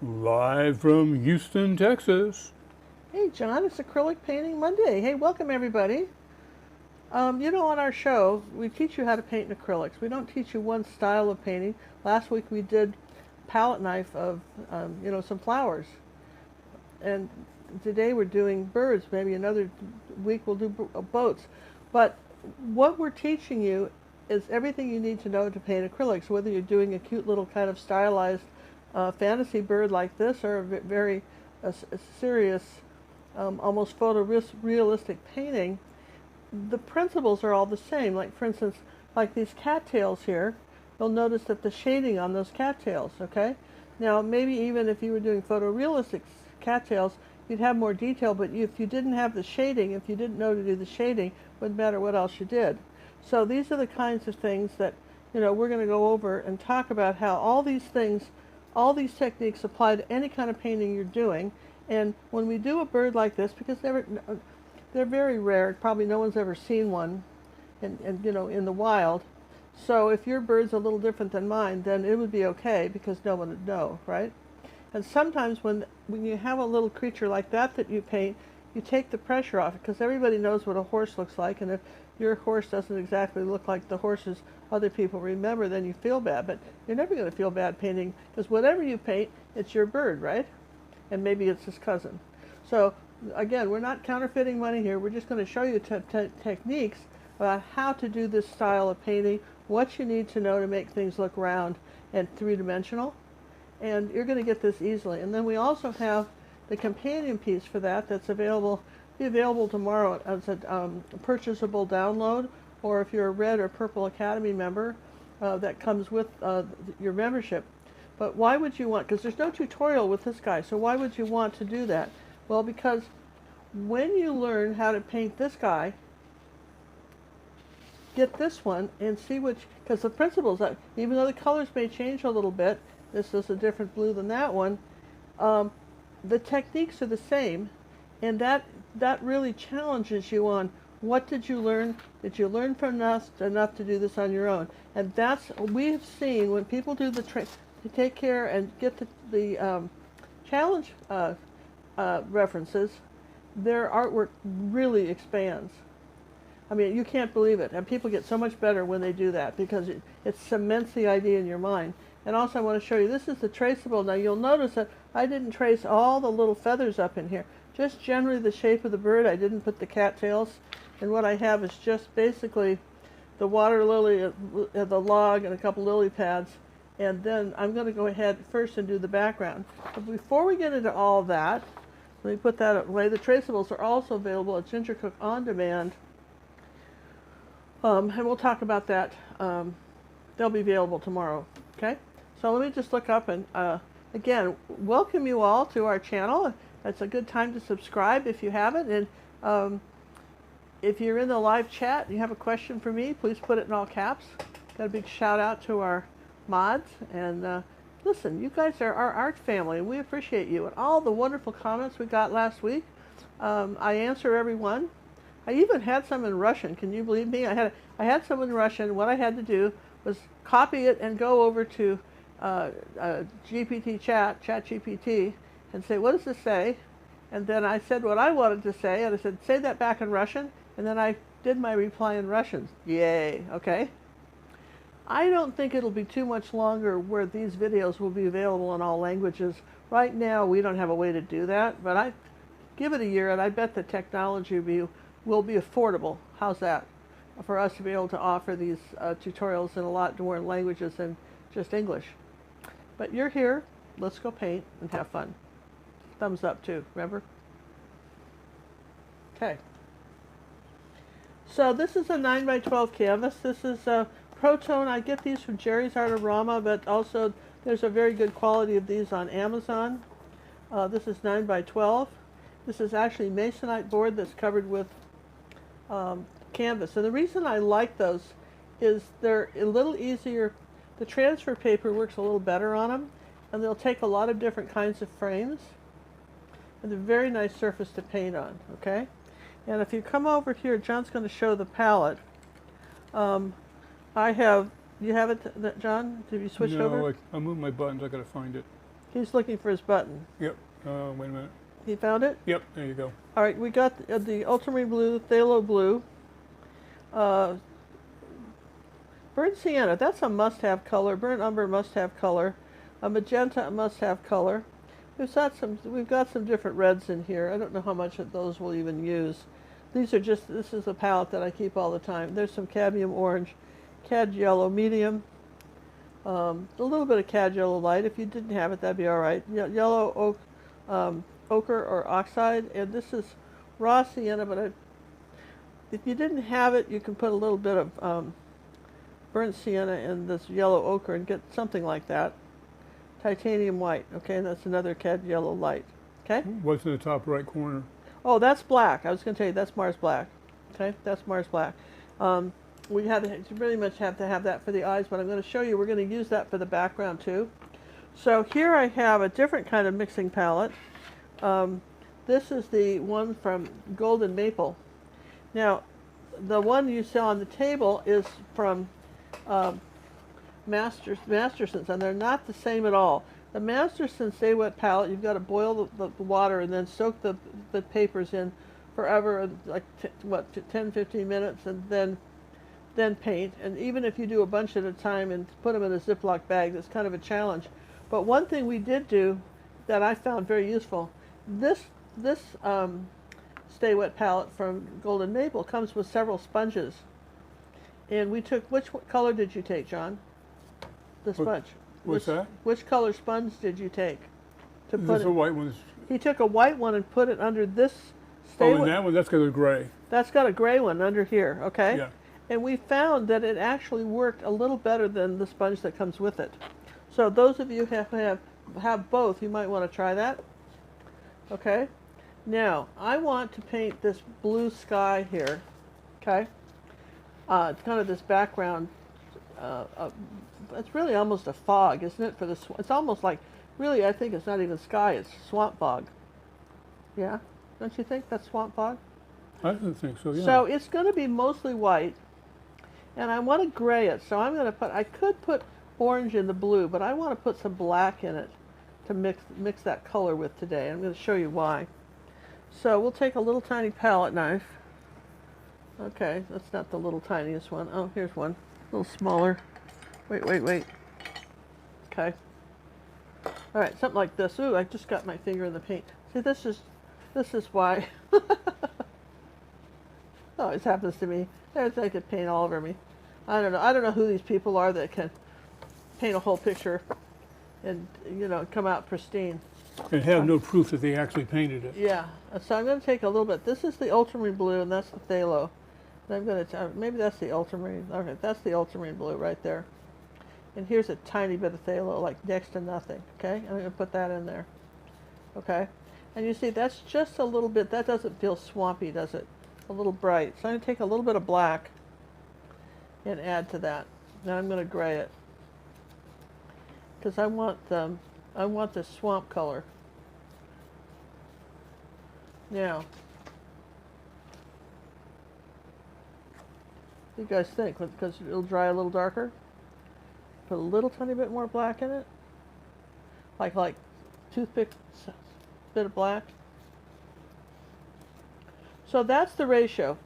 Live from Houston, Texas. Hey John, it's Acrylic Painting Monday. Hey, welcome everybody. On our show, we teach you how to paint in acrylics. We don't teach you one style of painting. Last week we did palette knife of, some flowers. And today we're doing birds. Maybe another week we'll do boats. But what we're teaching you is everything you need to know to paint acrylics, whether you're doing a cute little kind of stylized fantasy bird like this or a very serious, almost photorealistic painting. The principles are all the same. Like, for instance, like these cattails here, you'll notice that the shading on those cattails, okay? Now, maybe even if you were doing photorealistic cattails, you'd have more detail, but if you didn't have the shading, if you didn't know to do the shading, wouldn't matter what else you did. So these are the kinds of things that, we're going to go over and talk about how all these things, all these techniques apply to any kind of painting you're doing. And when we do a bird like this, because they're very rare, probably no one's ever seen one in the wild. So if your bird's a little different than mine, then it would be okay because no one would know, right? And sometimes when you have a little creature like that you paint, you take the pressure off because everybody knows what a horse looks like, and if your horse doesn't exactly look like the horses other people remember, then you feel bad. But you're never going to feel bad painting, because whatever you paint, it's your bird, right? And maybe it's his cousin. So again, we're not counterfeiting money here. We're just going to show you techniques about how to do this style of painting, what you need to know to make things look round and three-dimensional. And you're going to get this easily. And then we also have the companion piece for that that's be available tomorrow as a purchasable download, or if you're a Red or Purple Academy member, that comes with your membership. But why would you want, because there's no tutorial with this guy, so why would you want to do that? Well, because when you learn how to paint this guy, get this one and see because the principles, even though the colors may change a little bit, this is a different blue than that one, the techniques are the same, and that really challenges you on what did you learn? Did you learn from us enough to do this on your own? And that's, we've seen when people do to take care and get the challenge references, their artwork really expands. I mean, you can't believe it. And people get so much better when they do that because it cements the idea in your mind. And also I want to show you, this is the traceable. Now you'll notice that I didn't trace all the little feathers up in here. Just generally the shape of the bird. I didn't put the cattails. And what I have is just basically the water lily, the log, and a couple lily pads. And then I'm going to go ahead first and do the background. But before we get into all that, let me put that away. The traceables are also available at Ginger Cook On Demand. And we'll talk about that. They'll be available tomorrow. Okay? So let me just look up and, again, welcome you all to our channel. It's a good time to subscribe if you haven't. And if you're in the live chat and you have a question for me, please put it in all caps. Got a big shout out to our mods. And listen, you guys are our art family, and we appreciate you. And all the wonderful comments we got last week, I answer every one. I even had some in Russian. Can you believe me? I had some in Russian. What I had to do was copy it and go over to ChatGPT, and say, what does this say? And then I said what I wanted to say, and I said, say that back in Russian, and then I did my reply in Russian. Yay, okay? I don't think it'll be too much longer where these videos will be available in all languages. Right now, we don't have a way to do that, but I give it a year, and I bet the technology will be affordable. How's that? For us to be able to offer these tutorials in a lot more languages than just English. But you're here. Let's go paint and have fun. Thumbs up too, remember? Okay. So this is a 9x12 canvas. This is a Protone. I get these from Jerry's Artorama, but also there's a very good quality of these on Amazon. This is 9x12. This is actually masonite board that's covered with canvas. And the reason I like those is they're a little easier. The transfer paper works a little better on them, and they'll take a lot of different kinds of frames. And they're a very nice surface to paint on, okay? And if you come over here, John's going to show the palette. You have it, John? Did you switch over? No, I moved my buttons. I got to find it. He's looking for his button. Yep. Wait a minute. He found it? Yep, there you go. All right, we got the Ultramarine Blue, Phthalo Blue, Burnt Sienna, that's a must-have color. Burnt Umber, must-have color. A Magenta, must-have color. We've got some different reds in here. I don't know how much of those we'll even use. This is a palette that I keep all the time. There's some cadmium orange, cad yellow medium, a little bit of cad yellow light. If you didn't have it, that'd be all right. Yellow oak, ochre or oxide, and this is raw sienna, but if you didn't have it, you can put a little bit of burnt sienna in this yellow ochre and get something like that. Titanium white, okay, and that's another cad yellow light, okay? What's in the top right corner? Oh, that's black. I was going to tell you that's Mars Black, okay? That's Mars Black. We pretty much have to have that for the eyes, but I'm going to show you, we're going to use that for the background too. So here I have a different kind of mixing palette. This is the one from Golden Maple. Now, the one you saw on the table is from Masterson's, and they're not the same at all. The Masterson's Stay Wet palette, you've got to boil the water and then soak the papers in forever, like 10-15 minutes, and then paint. And even if you do a bunch at a time and put them in a Ziploc bag, that's kind of a challenge. But one thing we did do that I found very useful, this Stay Wet palette from Golden Maple comes with several sponges. And we took, which color did you take, John? The sponge. What's that? Which color sponge did you take? This is a white one. He took a white one and put it under this Stay Wet. Oh, and that one, that's got a gray. That's got a gray one under here, okay? Yeah. And we found that it actually worked a little better than the sponge that comes with it. So those of you who have both, you might want to try that. Okay? Now, I want to paint this blue sky here, okay? It's kind of this background, it's really almost a fog, isn't it? It's almost like, really, I think it's not even sky, it's swamp fog. Yeah? Don't you think that's swamp fog? I don't think so, yeah. So it's going to be mostly white, and I want to gray it. So I'm going to I could put orange in the blue, but I want to put some black in it to mix that color with today. I'm going to show you why. So we'll take a little tiny palette knife. Okay, that's not the little tiniest one. Oh, here's one, a little smaller. Wait. Okay. All right, something like this. Ooh, I just got my finger in the paint. See, this is why. Always happens to me. They could paint all over me. I don't know who these people are that can paint a whole picture and, come out pristine. And have no proof that they actually painted it. Yeah. So I'm going to take a little bit. This is the Ultramarine Blue, and that's the Phthalo. And I'm going to, maybe that's the Ultramarine. Okay, that's the Ultramarine Blue right there. And here's a tiny bit of Phthalo, like next to nothing. Okay? I'm going to put that in there. Okay? And you see, that's just a little bit. That doesn't feel swampy, does it? A little bright. So I'm going to take a little bit of black and add to that. Now I'm going to gray it, because I want this swamp color. Now, what do you guys think? Because it'll dry a little darker. Put a little tiny bit more black in it, like toothpick bit of black. So that's the ratio.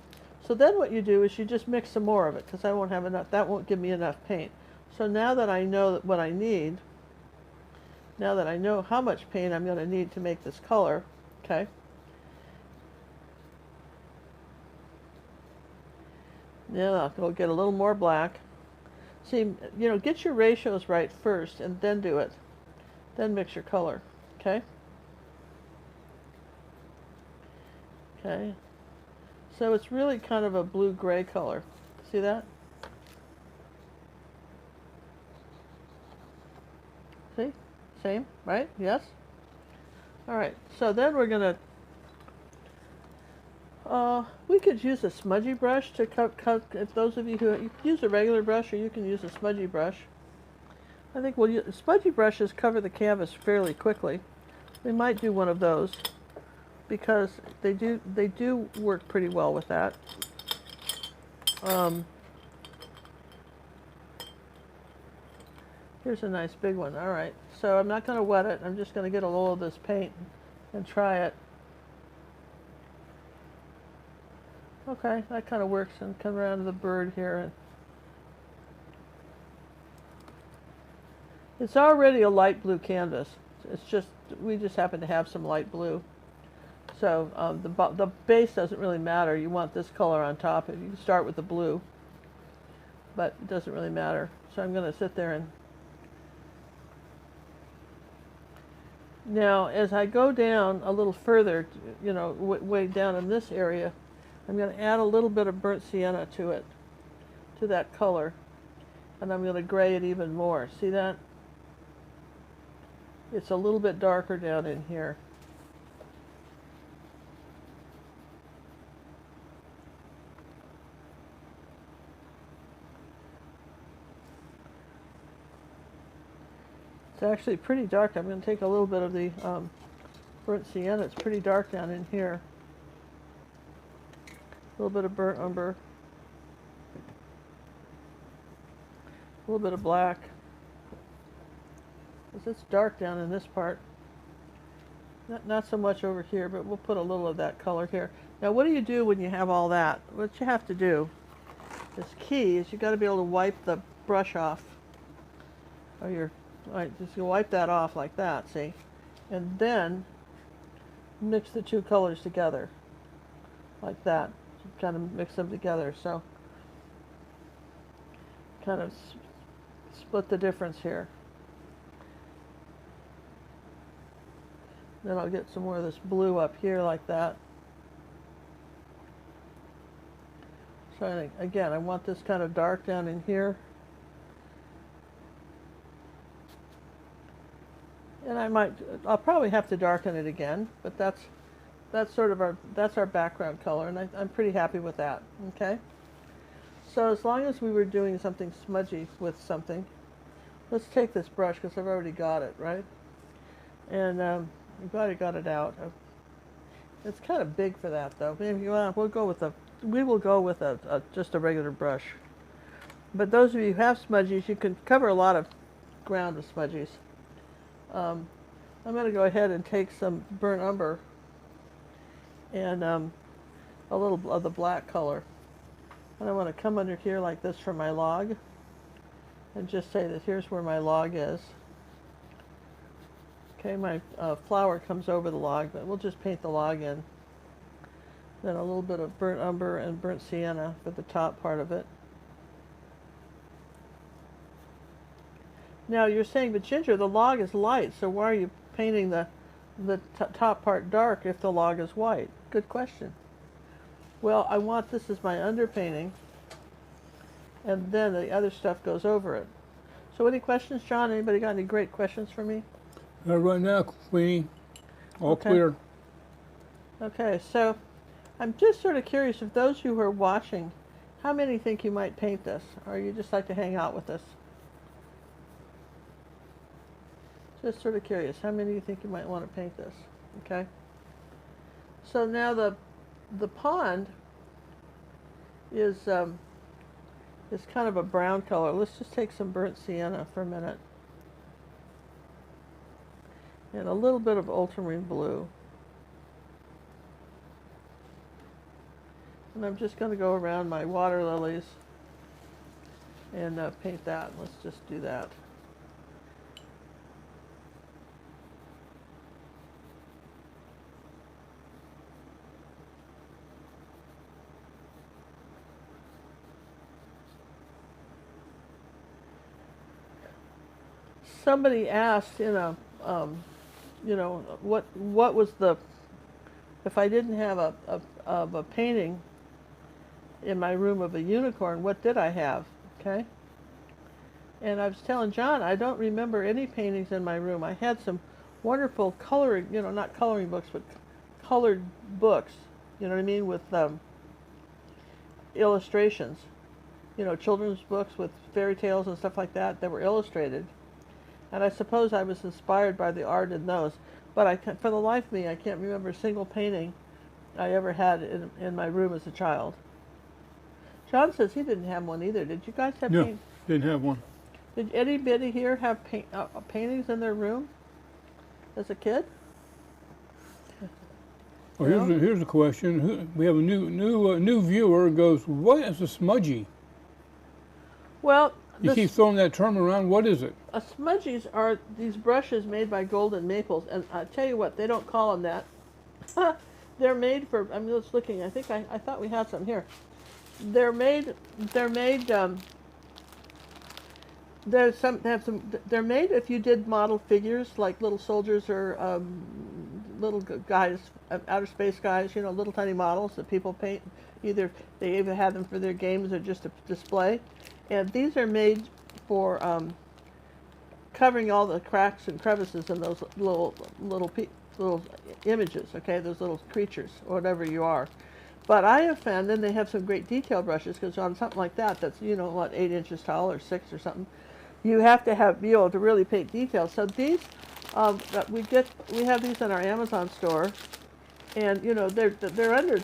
So then what you do is you just mix some more of it, because I won't have enough. That won't give me enough paint. So now that I know what I need, now that I know how much paint I'm going to need to make this color, okay? Now I'll go get a little more black. See, get your ratios right first and then do it. Then mix your color, okay? Okay. So it's really kind of a blue-gray color. See that? See? Same, right? Yes? All right, so then we're going to, we could use a smudgy brush to cut, if those of you who, you can use a regular brush or you can use a smudgy brush. I think smudgy brushes cover the canvas fairly quickly. We might do one of those, because they do work pretty well with that. Here's a nice big one. All right, so I'm not going to wet it. I'm just going to get a little of this paint and try it. Okay, that kind of works. And come around to the bird here. And it's already a light blue canvas. It's just, we just happen to have some light blue. So the base doesn't really matter. You want this color on top. You can start with the blue, but it doesn't really matter. So I'm going to sit there and now as I go down a little further, you know, way down in this area, I'm going to add a little bit of burnt sienna to it, to that color, and I'm going to gray it even more. See that? It's a little bit darker down in here. It's actually pretty dark. I'm going to take a little bit of the burnt sienna. It's pretty dark down in here. A little bit of burnt umber. A little bit of black. Because it's dark down in this part. Not so much over here, but we'll put a little of that color here. Now what do you do when you have all that? What you have to do, is key, is you got to be able to wipe the brush off. Or your, right, just wipe that off like that, see? And then mix the two colors together. Like that. Kind of mix them together. So kind of split the difference here. Then I'll get some more of this blue up here like that. So I think, again, I want this kind of dark down in here. And I'll probably have to darken it again, but that's sort of our background color, and I'm pretty happy with that, okay? So as long as we were doing something smudgy with something, let's take this brush, because I've already got it, right? And I'm glad I got it out. It's kind of big for that, though. Maybe we will go with just a regular brush. But those of you who have smudgies, you can cover a lot of ground with smudgies. I'm going to go ahead and take some burnt umber and a little of the black color. And I want to come under here like this for my log and just say that here's where my log is. Okay, my flower comes over the log, but we'll just paint the log in. Then a little bit of burnt umber and burnt sienna for the top part of it. Now you're saying, but Ginger, the log is light, so why are you painting the top part dark if the log is white? Good question. Well, I want this as my underpainting, and then the other stuff goes over it. So any questions, John? Anybody got any great questions for me? Right now, Queenie, all clear. Okay, so I'm just sort of curious if those who are watching, how many think you might paint this, or you just like to hang out with this? Just sort of curious, how many do you think you might want to paint this? Okay. So now the pond is kind of a brown color. Let's just take some burnt sienna for a minute. And a little bit of ultramarine blue. And I'm just going to go around my water lilies and paint that. Let's just do that. Somebody asked in a, you know, what was the, if I didn't have a painting in my room of a unicorn, what did I have? Okay. And I was telling John, I don't remember any paintings in my room. I had some wonderful coloring, you know, not coloring books, but colored books, you know what I mean, with illustrations, you know, children's books with fairy tales and stuff like that that were illustrated. And I suppose I was inspired by the art in those. But for the life of me, I can't remember a single painting I ever had in my room as a child. John says he didn't have one either. Did you guys have paintings? No, didn't have one. Did anybody here have paintings in their room as a kid? Well, No? here's a question. We have a new viewer goes, what is a smudgy? Well, You keep throwing that term around. What is it? smudgies are these brushes made by Golden Maples, and I tell you what, they don't call them that. They're made for. I'm just looking. I think I thought we had some here. They're made. They're made. There's some. They have some. They're made if you did model figures like little soldiers or little guys, outer space guys. You know, little tiny models that people paint. They either have them for their games or just to display. And these are made for covering all the cracks and crevices in those little images. Okay, those little creatures or whatever you are. But I have found, then they have some great detail brushes, because on something like that, that's, you know, what, 8 inches tall or 6 or something, you have to be able to really paint details. So these, we have these in our Amazon store, and you know they're under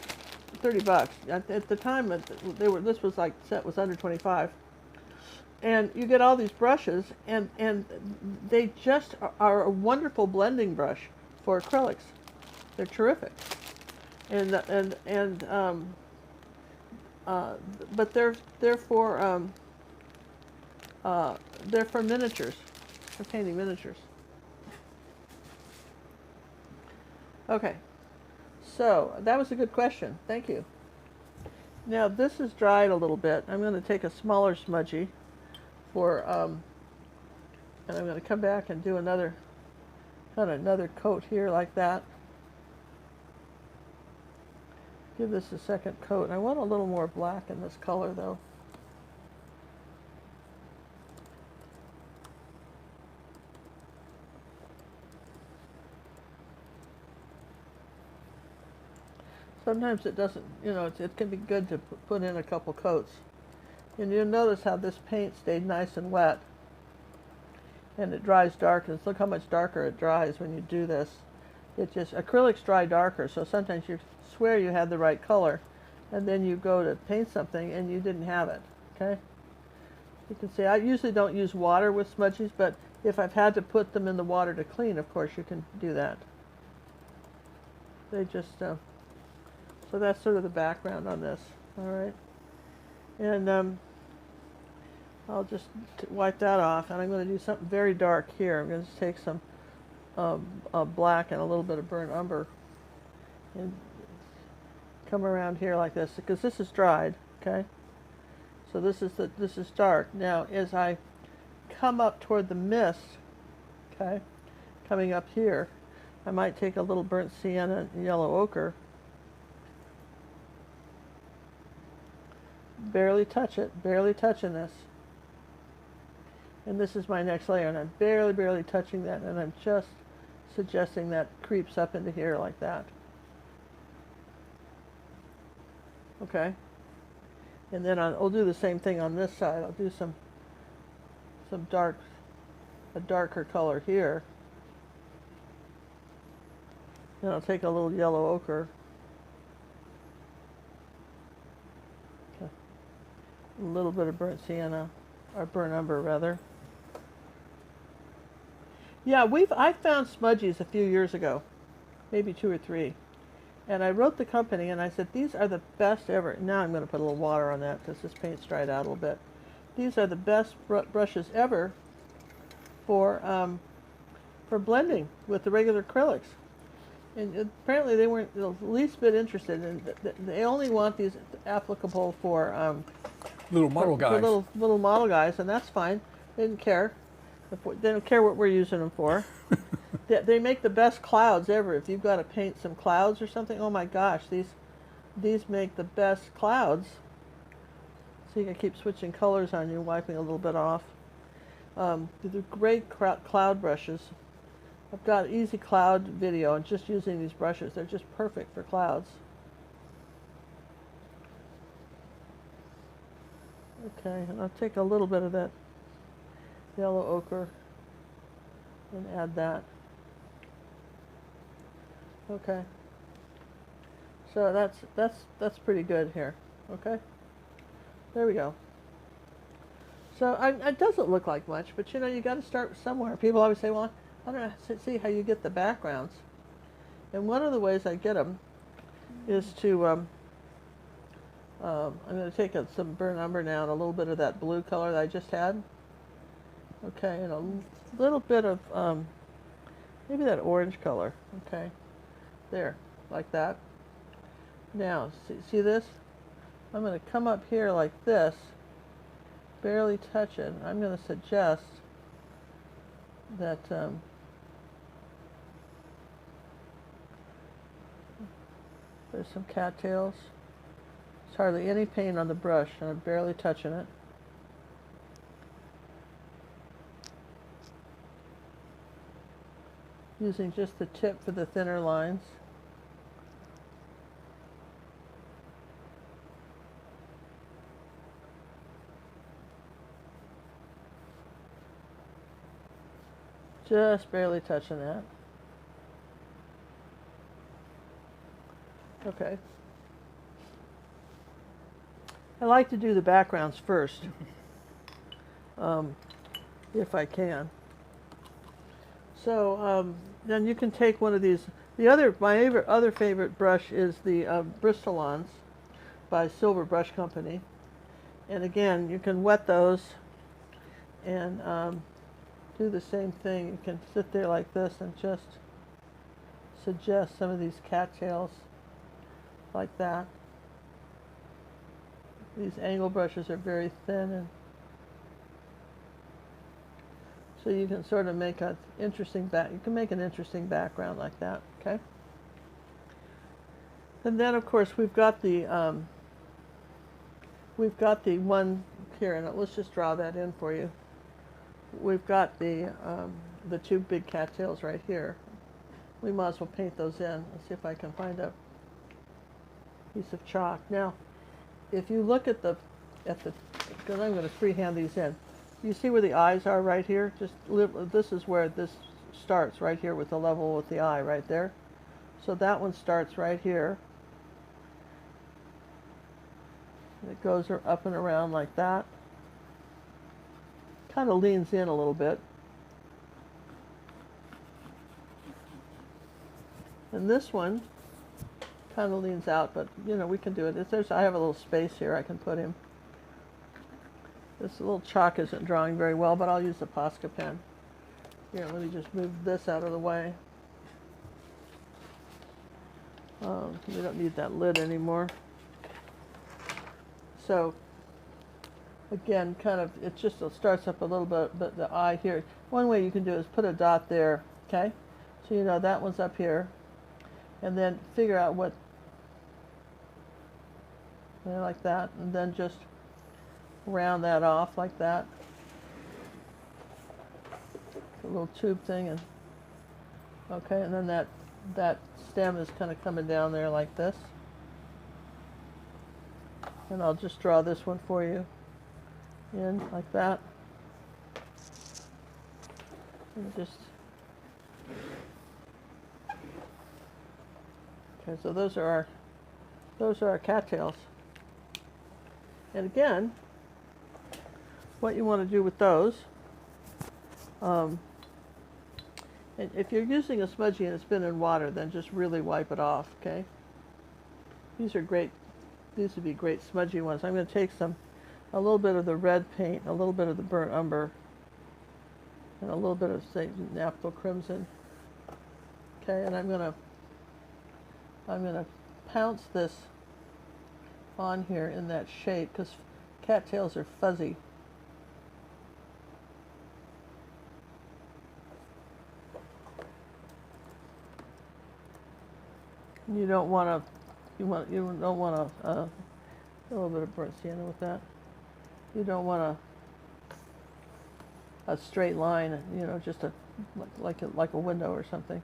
$30. At the time this was like set was under 25. And you get all these brushes, and they just are a wonderful blending brush for acrylics. They're terrific. But they're for miniatures, for painting miniatures. Okay, so that was a good question. Thank you. Now this is dried a little bit. I'm going to take a smaller smudgy and I'm going to come back and do another coat here like that. Give this a second coat. I want a little more black in this color though. Sometimes it doesn't, you know, it can be good to put in a couple coats. And you'll notice how this paint stayed nice and wet. And it dries darker. Look how much darker it dries when you do this. Acrylics dry darker, so sometimes you swear you had the right color, and then you go to paint something and you didn't have it, okay? You can see I usually don't use water with smudgies, but if I've had to put them in the water to clean, of course you can do that. They just, so that's sort of the background on this, all right? And I'll just wipe that off, and I'm going to do something very dark here. I'm going to take some black and a little bit of burnt umber and come around here like this, because this is dried, okay? So this is dark. Now as I come up toward the mist, okay, coming up here, I might take a little burnt sienna and yellow ochre, barely touch it, barely touching this. And this is my next layer, and I'm barely touching that, and I'm just suggesting that creeps up into here like that. Okay? And then I'll do the same thing on this side. I'll do a darker color here. Then I'll take a little yellow ochre. A little bit of burnt sienna, or burnt umber rather. Yeah, I found smudgies a few years ago, maybe 2 or 3. And I wrote the company and I said, these are the best ever. Now I'm going to put a little water on that because this paint's dried out a little bit. These are the best brushes ever for blending with the regular acrylics. And apparently they weren't the least bit interested in. They only want these applicable for little model guys. For little model guys, and that's fine. They didn't care. They don't care what we're using them for. They make the best clouds ever. If you've got to paint some clouds or something, oh my gosh, these make the best clouds. So you can keep switching colors on you, wiping a little bit off. They're great cloud brushes. I've got easy cloud video and just using these brushes. They're just perfect for clouds. Okay, and I'll take a little bit of that yellow ochre and add that. Okay. So that's pretty good here. Okay. There we go. So it doesn't look like much, but you know, you got to start somewhere. People always say, well, I don't know, see how you get the backgrounds. And one of the ways I get them is to, I'm going to take some burnt umber now and a little bit of that blue color that I just had. Okay, and a little bit of maybe that orange color. Okay, there, like that. Now, see this? I'm going to come up here like this, barely touch it. I'm going to suggest that there's some cattails. There's hardly any paint on the brush, and I'm barely touching it. Using just the tip for the thinner lines. Just barely touching that. Okay. I like to do the backgrounds first, if I can. So then you can take one of these. My other favorite brush is the Bristol-Ons by Silver Brush Company. And again, you can wet those and do the same thing. You can sit there like this and just suggest some of these cattails like that. These angle brushes are very thin, and so you can sort of make an interesting background like that, okay? And then of course we've got the one here, and let's just draw that in for you. We've got the two big cattails right here. We might as well paint those in. Let's see if I can find a piece of chalk. Now, if you look at because I'm going to freehand these in. You see where the eyes are right here? This is where this starts, right here with the level with the eye right there. So that one starts right here. And it goes up and around like that. Kind of leans in a little bit. And this one kind of leans out, but you know, we can do it. I have a little space here I can put him. This little chalk isn't drawing very well, but I'll use the Posca pen. Here, let me just move this out of the way. We don't need that lid anymore. So, again, it starts up a little bit, but the eye here, one way you can do is put a dot there, okay? So you know that one's up here. And then figure out what, like that, and then just round that off like that. A little tube thing, and okay, and then that stem is kind of coming down there like this. And I'll just draw this one for you in like that. And just okay, so those are our cattails. And again, what you want to do with those, and if you're using a smudgy and it's been in water, then just really wipe it off, okay? These are great, these would be great smudgy ones. I'm going to take a little bit of the red paint, a little bit of the burnt umber, and a little bit of, say, Naphtha Crimson. Okay, and I'm going to pounce this on here in that shape, because cattails are fuzzy. You don't want to. You don't want to. A little bit of burnt sienna with that. You don't want a straight line. You know, just like a window or something.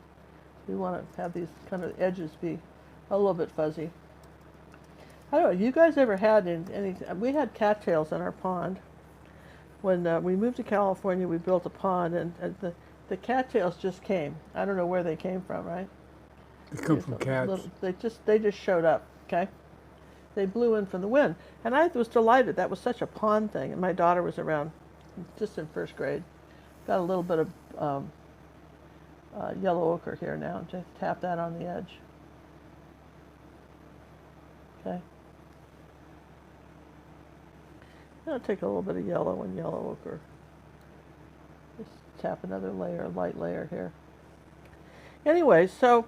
You want to have these kind of edges be a little bit fuzzy. I don't know. You guys ever had any? We had cattails in our pond. When we moved to California, we built a pond, and the cattails just came. I don't know where they came from, right? They come from cats. They just showed up, okay? they blew in from the wind. And I was delighted. That was such a pond thing. And my daughter was around, just in first grade. Got a little bit of yellow ochre here now. Just tap that on the edge. Okay. I'll take a little bit of yellow and yellow ochre. Just tap another layer, light layer here. Anyway, so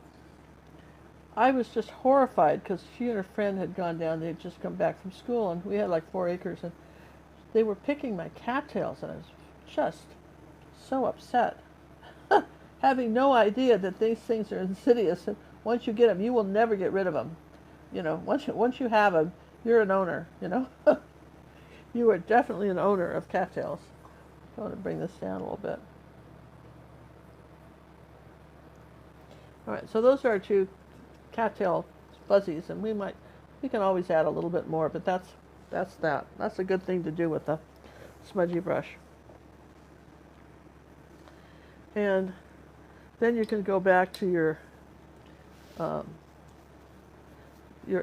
I was just horrified because she and her friend had gone down. They had just come back from school, and we had like 4 acres, and they were picking my cattails, and I was just so upset, having no idea that these things are insidious, and once you get them, you will never get rid of them. You know, once you have them, you're an owner. You know, you are definitely an owner of cattails. I want to bring this down a little bit. All right, so those are our 2 cattail fuzzies, and we can always add a little bit more, but that's that. That's a good thing to do with the smudgy brush. And then you can go back to your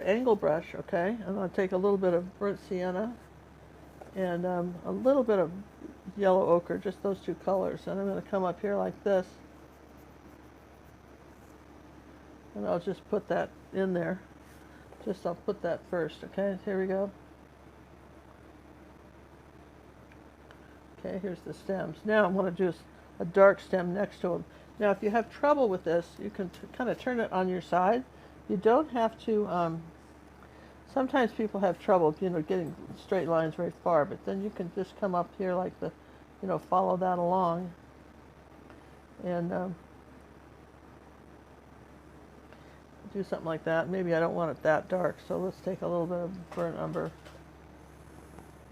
angle brush, okay? I'm going to take a little bit of burnt sienna and a little bit of yellow ochre, just those 2 colors, and I'm going to come up here like this. And I'll just put that in there. I'll put that first, okay? Here we go. Okay, here's the stems. Now I'm going to do a dark stem next to them. Now if you have trouble with this, you can kind of turn it on your side. You don't have to, sometimes people have trouble, you know, getting straight lines very far, but then you can just come up here like the, you know, follow that along. And do something like that. Maybe I don't want it that dark, so let's take a little bit of burnt umber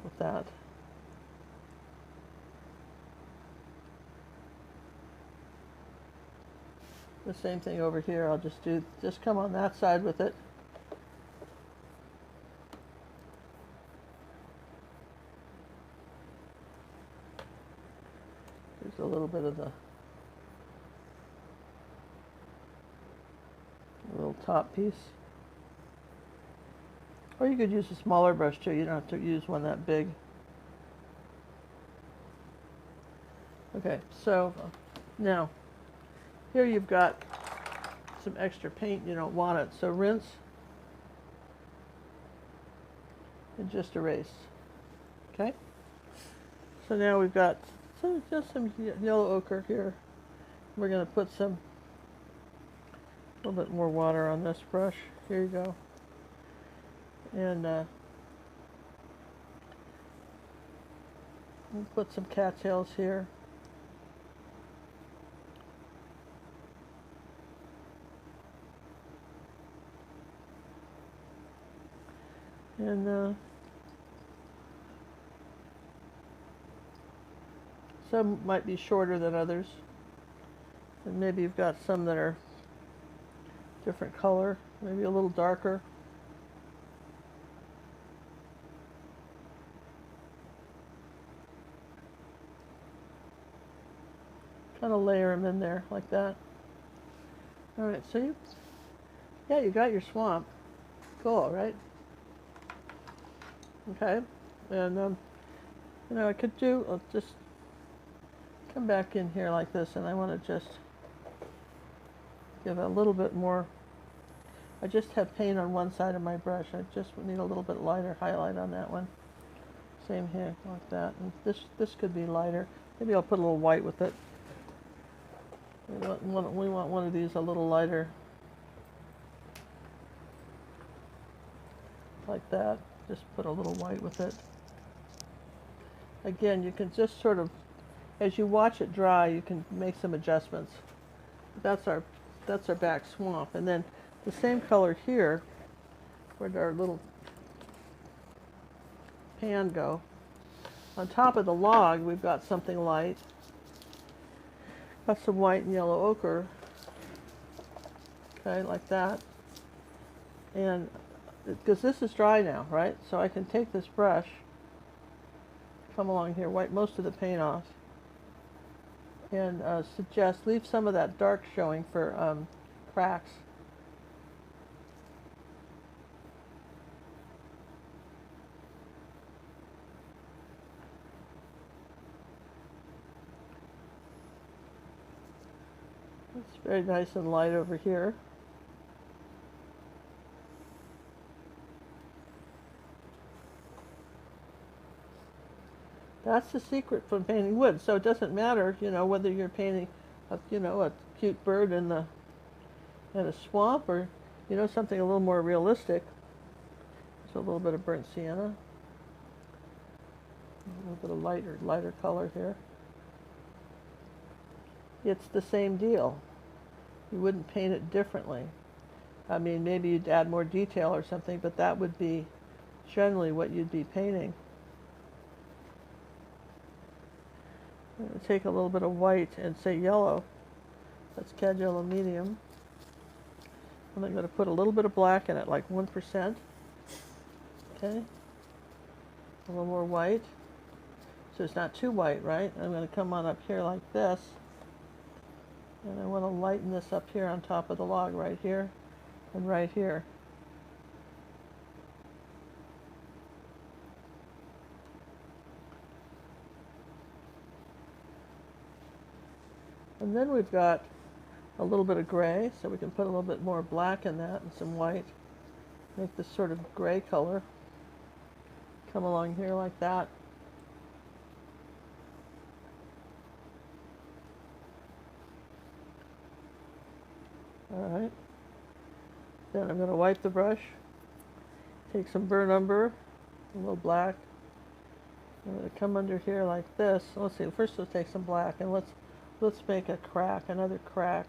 with that. The same thing over here. I'll just come on that side with it. There's a little bit of the little top piece. Or you could use a smaller brush too. You don't have to use one that big. Okay, so now here you've got some extra paint. You don't want it, so rinse and just erase. Okay, so now we've got just some yellow ochre here. We're going to put a little bit more water on this brush. Here you go. And we'll put some cattails here. And some might be shorter than others. And maybe you've got some that are different color, maybe a little darker. Kind of layer them in there like that. All right, so you got your swamp. Cool, right? Okay, and you know, I could I'll just come back in here like this, and I want to just give a little bit more. I just have paint on one side of my brush. I just need a little bit lighter highlight on that one. Same here, like that. And this could be lighter. Maybe I'll put a little white with it. We want one of these a little lighter, like that. Just put a little white with it. Again, you can just sort of, as you watch it dry, you can make some adjustments. That's our back swamp. And then the same color here, where'd our little pan go? On top of the log, we've got something light. Got some white and yellow ochre. Okay, like that. And because this is dry now, right? So I can take this brush, come along here, wipe most of the paint off, and leave some of that dark showing for cracks. It's very nice and light over here. That's the secret from painting wood. So it doesn't matter, you know, whether you're painting, a cute bird in a swamp, or, something a little more realistic. So a little bit of burnt sienna, a little bit of lighter color here. It's the same deal. You wouldn't paint it differently. I mean, maybe you'd add more detail or something, but that would be generally what you'd be painting. I'm going to take a little bit of white and say yellow. That's cad yellow medium. And I'm going to put a little bit of black in it, like 1%. Okay. A little more white. So it's not too white, right? I'm going to come on up here like this. And I want to lighten this up here on top of the log, right here and right here. And then we've got a little bit of gray, so we can put a little bit more black in that and some white. Make this sort of gray color. Come along here like that. All right. Then I'm going to wipe the brush. Take some burnt umber, a little black. I'm going to come under here like this. Let's see. First, let's take some black and let's make a crack, another crack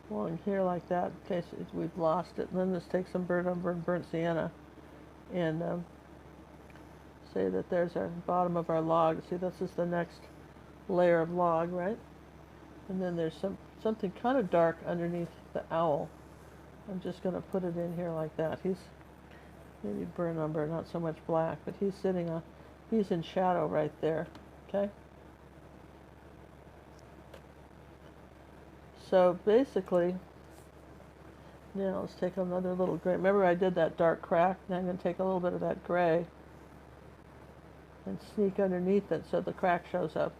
along here like that, in case we've lost it. And then let's take some burnt umber and burnt sienna, and say that there's our bottom of our log. See, this is the next layer of log, right? And then there's something kind of dark underneath the owl. I'm just going to put it in here like that. He's maybe burnt umber, not so much black, but he's he's in shadow right there. Okay. So basically, now let's take another little gray. Remember I did that dark crack? Now I'm going to take a little bit of that gray and sneak underneath it so the crack shows up.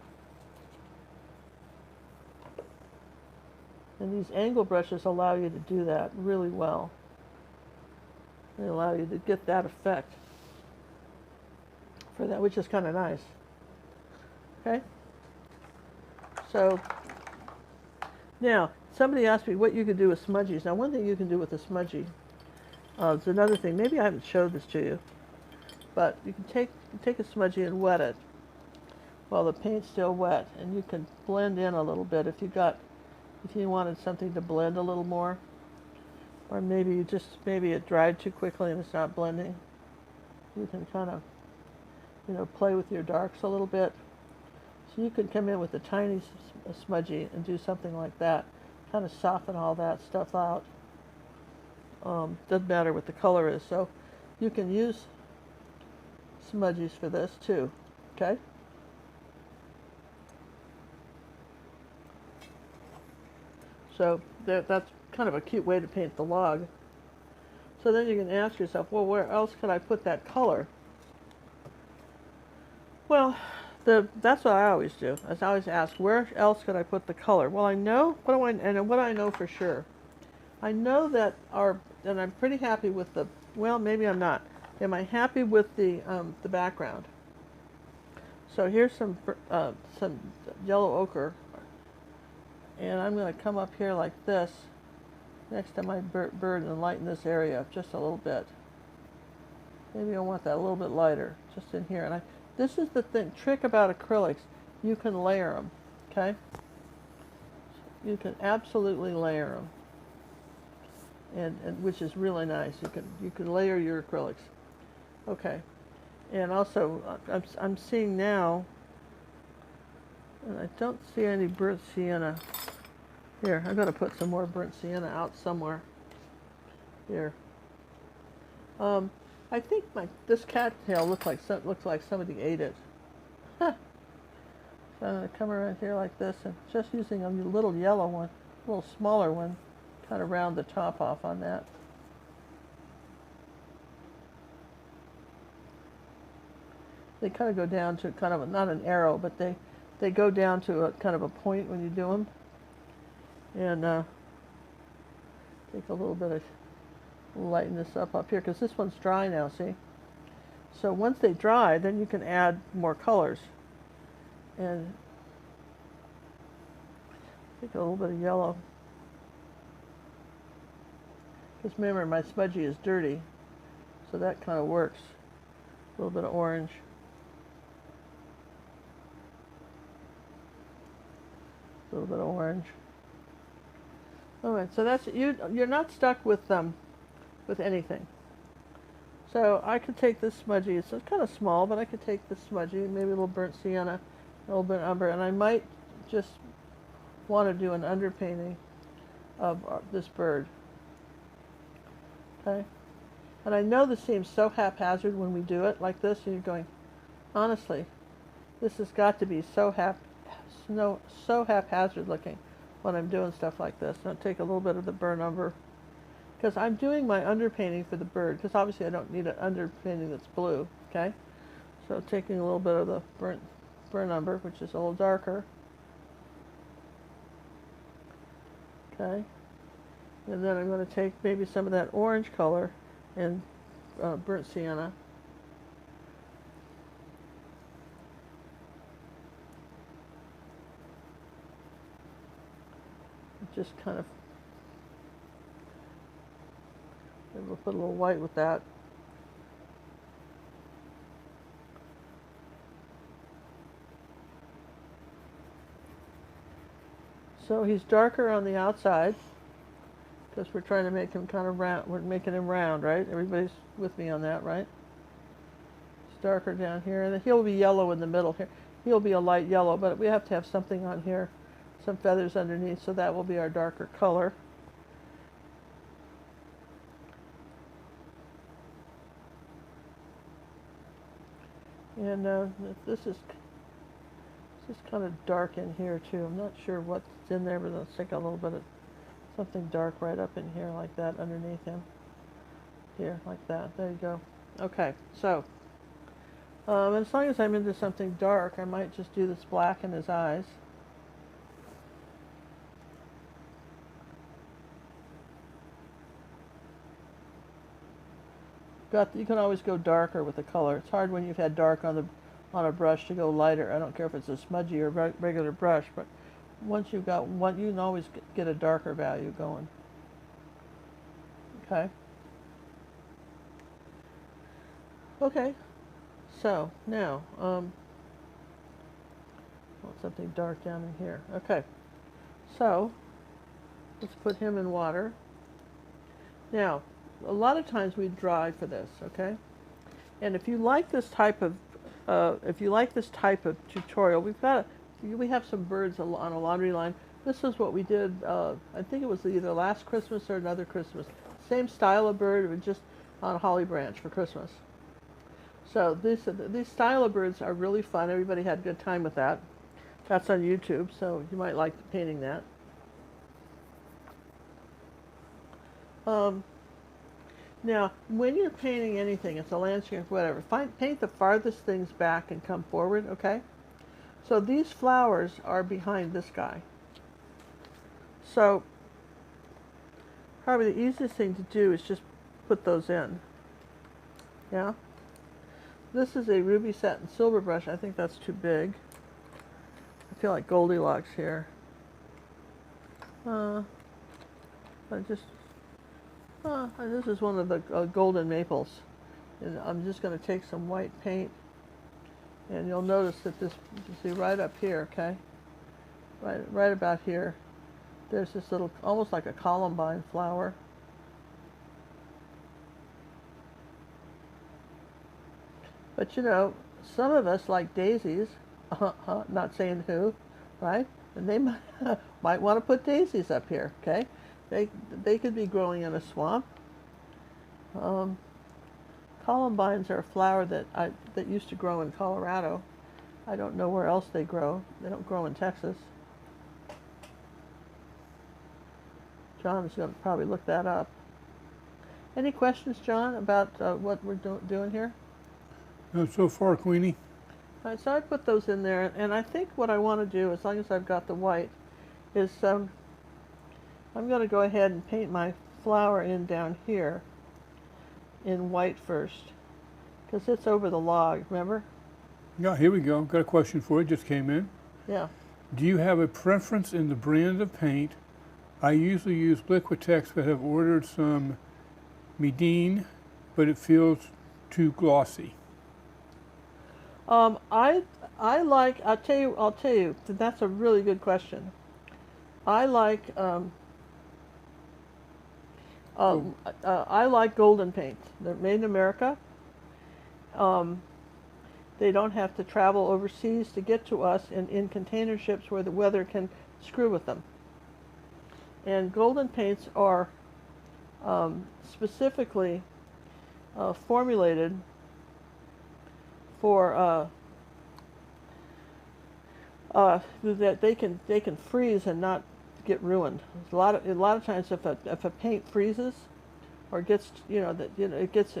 And these angle brushes allow you to do that really well. They allow you to get that effect for that, which is kind of nice. Okay? So, now, somebody asked me what you could do with smudgies. Now, one thing you can do with a smudgie, it's another thing, maybe I haven't showed this to you, but you can take a smudgie and wet it while the paint's still wet, and you can blend in a little bit if you wanted something to blend a little more, or maybe maybe it dried too quickly and it's not blending. You can kind of, play with your darks a little bit. So you could come in with a tiny smudgie and do something like that, kind of soften all that stuff out. Doesn't matter what the color is, so you can use smudgies for this too. Okay. So that's kind of a cute way to paint the log. So then you can ask yourself, well, where else could I put that color? Well, that's what I always do. I always ask, where else could I put the color? Well, I know what I know for sure. I know that and I'm pretty happy with well, maybe I'm not. Am I happy with the background? So here's some yellow ochre. And I'm going to come up here like this, next to my bird, and lighten this area up just a little bit. Maybe I want that a little bit lighter, just in here. And this is the trick about acrylics. You can layer them, okay? You can absolutely layer them, and which is really nice. You can layer your acrylics, okay? And also, I'm seeing now. And I don't see any burnt sienna. Here, I'm going to put some more burnt sienna out somewhere. Here. I think this cattail looks like somebody ate it. Huh. So I'm going to come around here like this, and just using a little yellow one, a little smaller one, kind of round the top off on that. They kind of go down to kind of not an arrow, but they they go down to a kind of a point when you do them. And take a little bit of, lighten this up here, because this one's dry now, see? So once they dry, then you can add more colors. And take a little bit of yellow. Because remember, my smudgy is dirty, so that kind of works. A little bit of orange. A little bit of orange. All right, so that's you're not stuck with anything. So I could take this smudgy. It's kind of small, but I could take this smudgy, maybe a little burnt sienna, a little bit of umber, and I might just want to do an underpainting of this bird. Okay, and I know this seems so haphazard when we do it like this, and you're going, honestly, this has got to be so haphazard looking when I'm doing stuff like this. And I'll take a little bit of the burnt umber, because I'm doing my underpainting for the bird, because obviously I don't need an underpainting that's blue, okay? So taking a little bit of the burnt umber, which is a little darker. Okay? And then I'm going to take maybe some of that orange color and burnt sienna. Just kind of, maybe we'll put a little white with that. So he's darker on the outside, because we're trying to make him kind of round. We're making him round, right? Everybody's with me on that, right? It's darker down here, and then he'll be yellow in the middle here. He'll be a light yellow, but we have to have something on here, some feathers underneath, so that will be our darker color. And this is kind of dark in here too. I'm not sure what's in there, but let's take a little bit of something dark right up in here like that underneath him. Here, like that. There you go. Okay, so as long as I'm into something dark, I might just do this black in his eyes. You can always go darker with the color. It's hard when you've had dark on a brush to go lighter. I don't care if it's a smudgy or regular brush, but once you've got one, you can always get a darker value going. Okay. Okay. So now, want something dark down in here. Okay. So let's put him in water. Now, a lot of times we dry for this, okay? And if you like this type of tutorial, we have some birds on a laundry line. This is what we did. I think it was either last Christmas or another Christmas. Same style of bird, it was just on a holly branch for Christmas. So these style of birds are really fun. Everybody had a good time with that. That's on YouTube, so you might like painting that. Now, when you're painting anything, it's a landscape, whatever, paint the farthest things back and come forward, okay? So these flowers are behind this guy. So probably the easiest thing to do is just put those in. Yeah? This is a ruby satin silver brush. I think that's too big. I feel like Goldilocks here. This is one of the golden maples. And I'm just going to take some white paint, and you'll notice that this, you see right up here, okay? Right about here, there's this little, almost like a columbine flower. But you know, some of us like daisies, not saying who, right? And they might want to put daisies up here, okay? They could be growing in a swamp. Columbines are a flower that used to grow in Colorado. I don't know where else they grow. They don't grow in Texas. John is going to probably look that up. Any questions, John, about what we're doing here? So far, Queenie. All right, so I put those in there, and I think what I want to do, as long as I've got the white, is I'm going to go ahead and paint my flower in down here in white first, because it's over the log, remember? Yeah, here we go. Got a question for you. Just came in. Yeah. Do you have a preference in the brand of paint? I usually use Liquitex, but have ordered some Medine, but it feels too glossy. I like. I'll tell you. That's a really good question. I like. I like golden paints. They're made in America. They don't have to travel overseas to get to us in container ships where the weather can screw with them. And golden paints are specifically formulated for that they can freeze and not get ruined. A lot of times if a paint freezes or gets it gets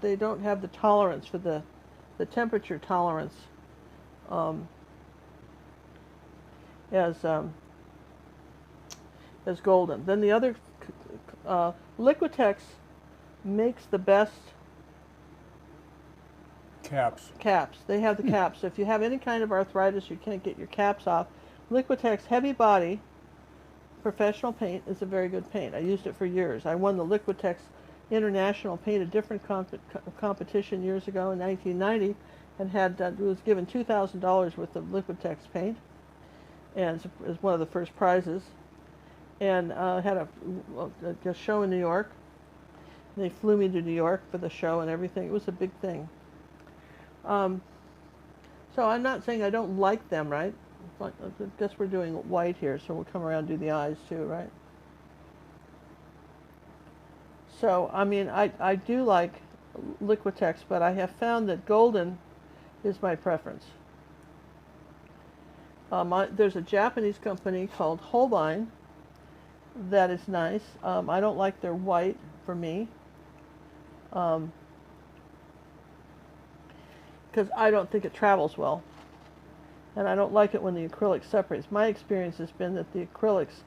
they don't have the tolerance for the temperature tolerance as golden. Then the other Liquitex makes the best caps. They have the caps. So if you have any kind of arthritis, you can't get your caps off. Liquitex Heavy Body Professional Paint is a very good paint. I used it for years. I won the Liquitex International Paint a Different competition years ago in 1990, and was given $2,000 worth of Liquitex paint, and as one of the first prizes. And had a show in New York. They flew me to New York for the show and everything. It was a big thing. So I'm not saying I don't like them, right? I guess we're doing white here, so we'll come around and do the eyes too, right? So, I mean, I do like Liquitex, but I have found that golden is my preference. There's a Japanese company called Holbein that is nice. I don't like their white for me. Because I don't think it travels well. And I don't like it when the acrylic separates. My experience has been that the acrylics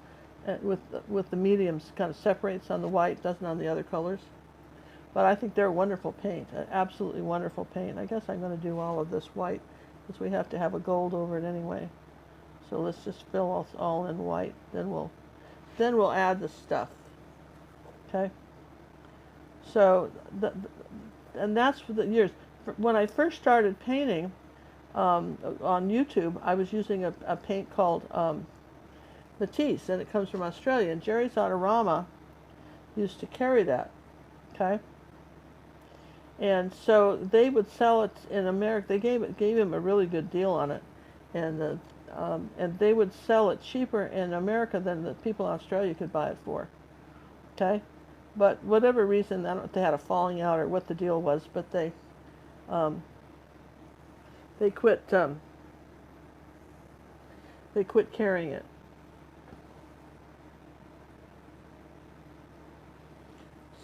with the mediums kind of separates on the white, doesn't on the other colors. But I think they're a wonderful paint, an absolutely wonderful paint. I guess I'm going to do all of this white because we have to have a gold over it anyway. So let's just fill us all in white. Then we'll add the stuff. Okay. So and that's for the years. When I first started painting on YouTube, I was using a paint called Matisse, and it comes from Australia. And Jerry's Autorama used to carry that. Okay. And so they would sell it in America. They gave him a really good deal on it, and they would sell it cheaper in America than the people in Australia could buy it for. Okay, but whatever reason, I don't know if they had a falling out or what the deal was, but they quit carrying it.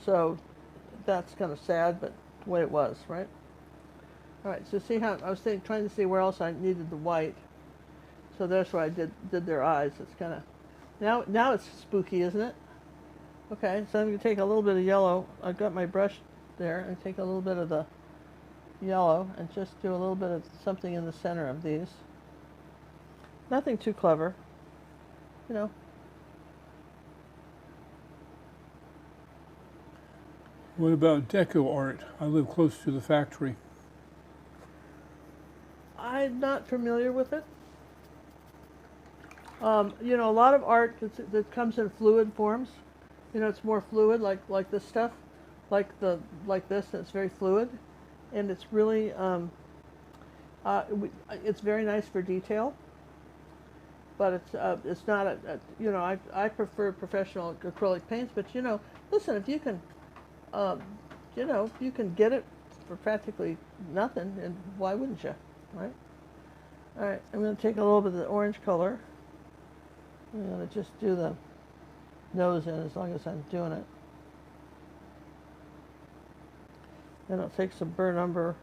So that's kind of sad, but the way it was, right? All right, so see how I was trying to see where else I needed the white. So that's where I did their eyes. It's kind of now it's spooky, isn't it? Okay, so I'm going to take a little bit of yellow. I've got my brush there, and take a little bit of the yellow and just do a little bit of something in the center of these. Nothing too clever, you know. What about deco art? I live close to the factory. I'm not familiar with it. You know, a lot of art that comes in fluid forms. You know, it's more fluid, like this stuff, like this. It's very fluid, and it's really it's very nice for detail. But it's not you know, I prefer professional acrylic paints. But you know, listen, if you can. You know, you can get it for practically nothing, and why wouldn't you, right? All right, I'm going to take a little bit of the orange color. I'm going to just do the nose in as long as I'm doing it. Then I'll take some burnt umber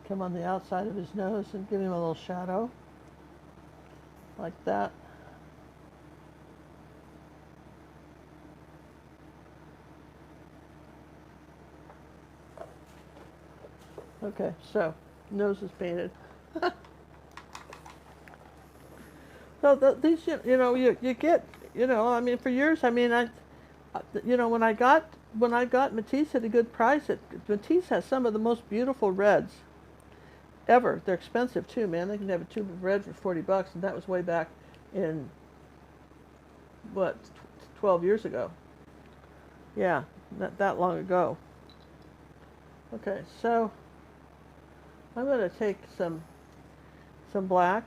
come on the outside of his nose and give him a little shadow, like that. Okay, so nose is painted. So these, you know, you get, you know, I mean, for years, I mean, you know, when I got Matisse at a good price, Matisse has some of the most beautiful reds ever. They're expensive too, man. They can have a tube of red for $40, and that was way back in what, 12 years ago. Yeah, not that long ago. Okay, so I'm going to take some black,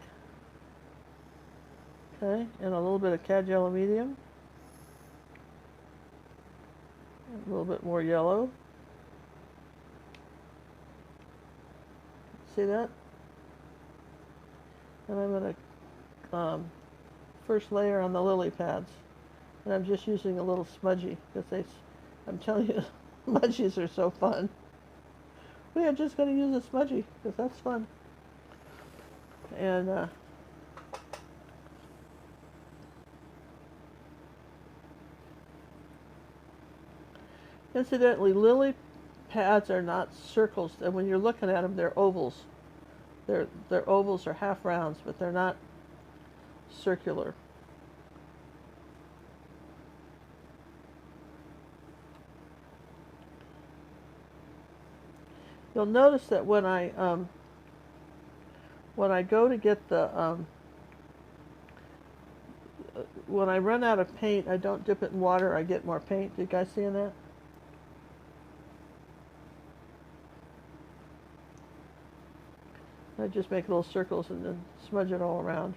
okay, and a little bit of cad yellow medium, a little bit more yellow. See that? And I'm going to first layer on the lily pads, and I'm just using a little smudgy because I'm telling you, smudgies are so fun. We are just going to use a smudgy because that's fun. And incidentally, lily pads are not circles, and when you're looking at them, they're ovals. They're ovals or half rounds, but they're not circular. You'll notice that when I go to get the when I run out of paint, I don't dip it in water. I get more paint. You guys seeing that? I just make little circles and then smudge it all around.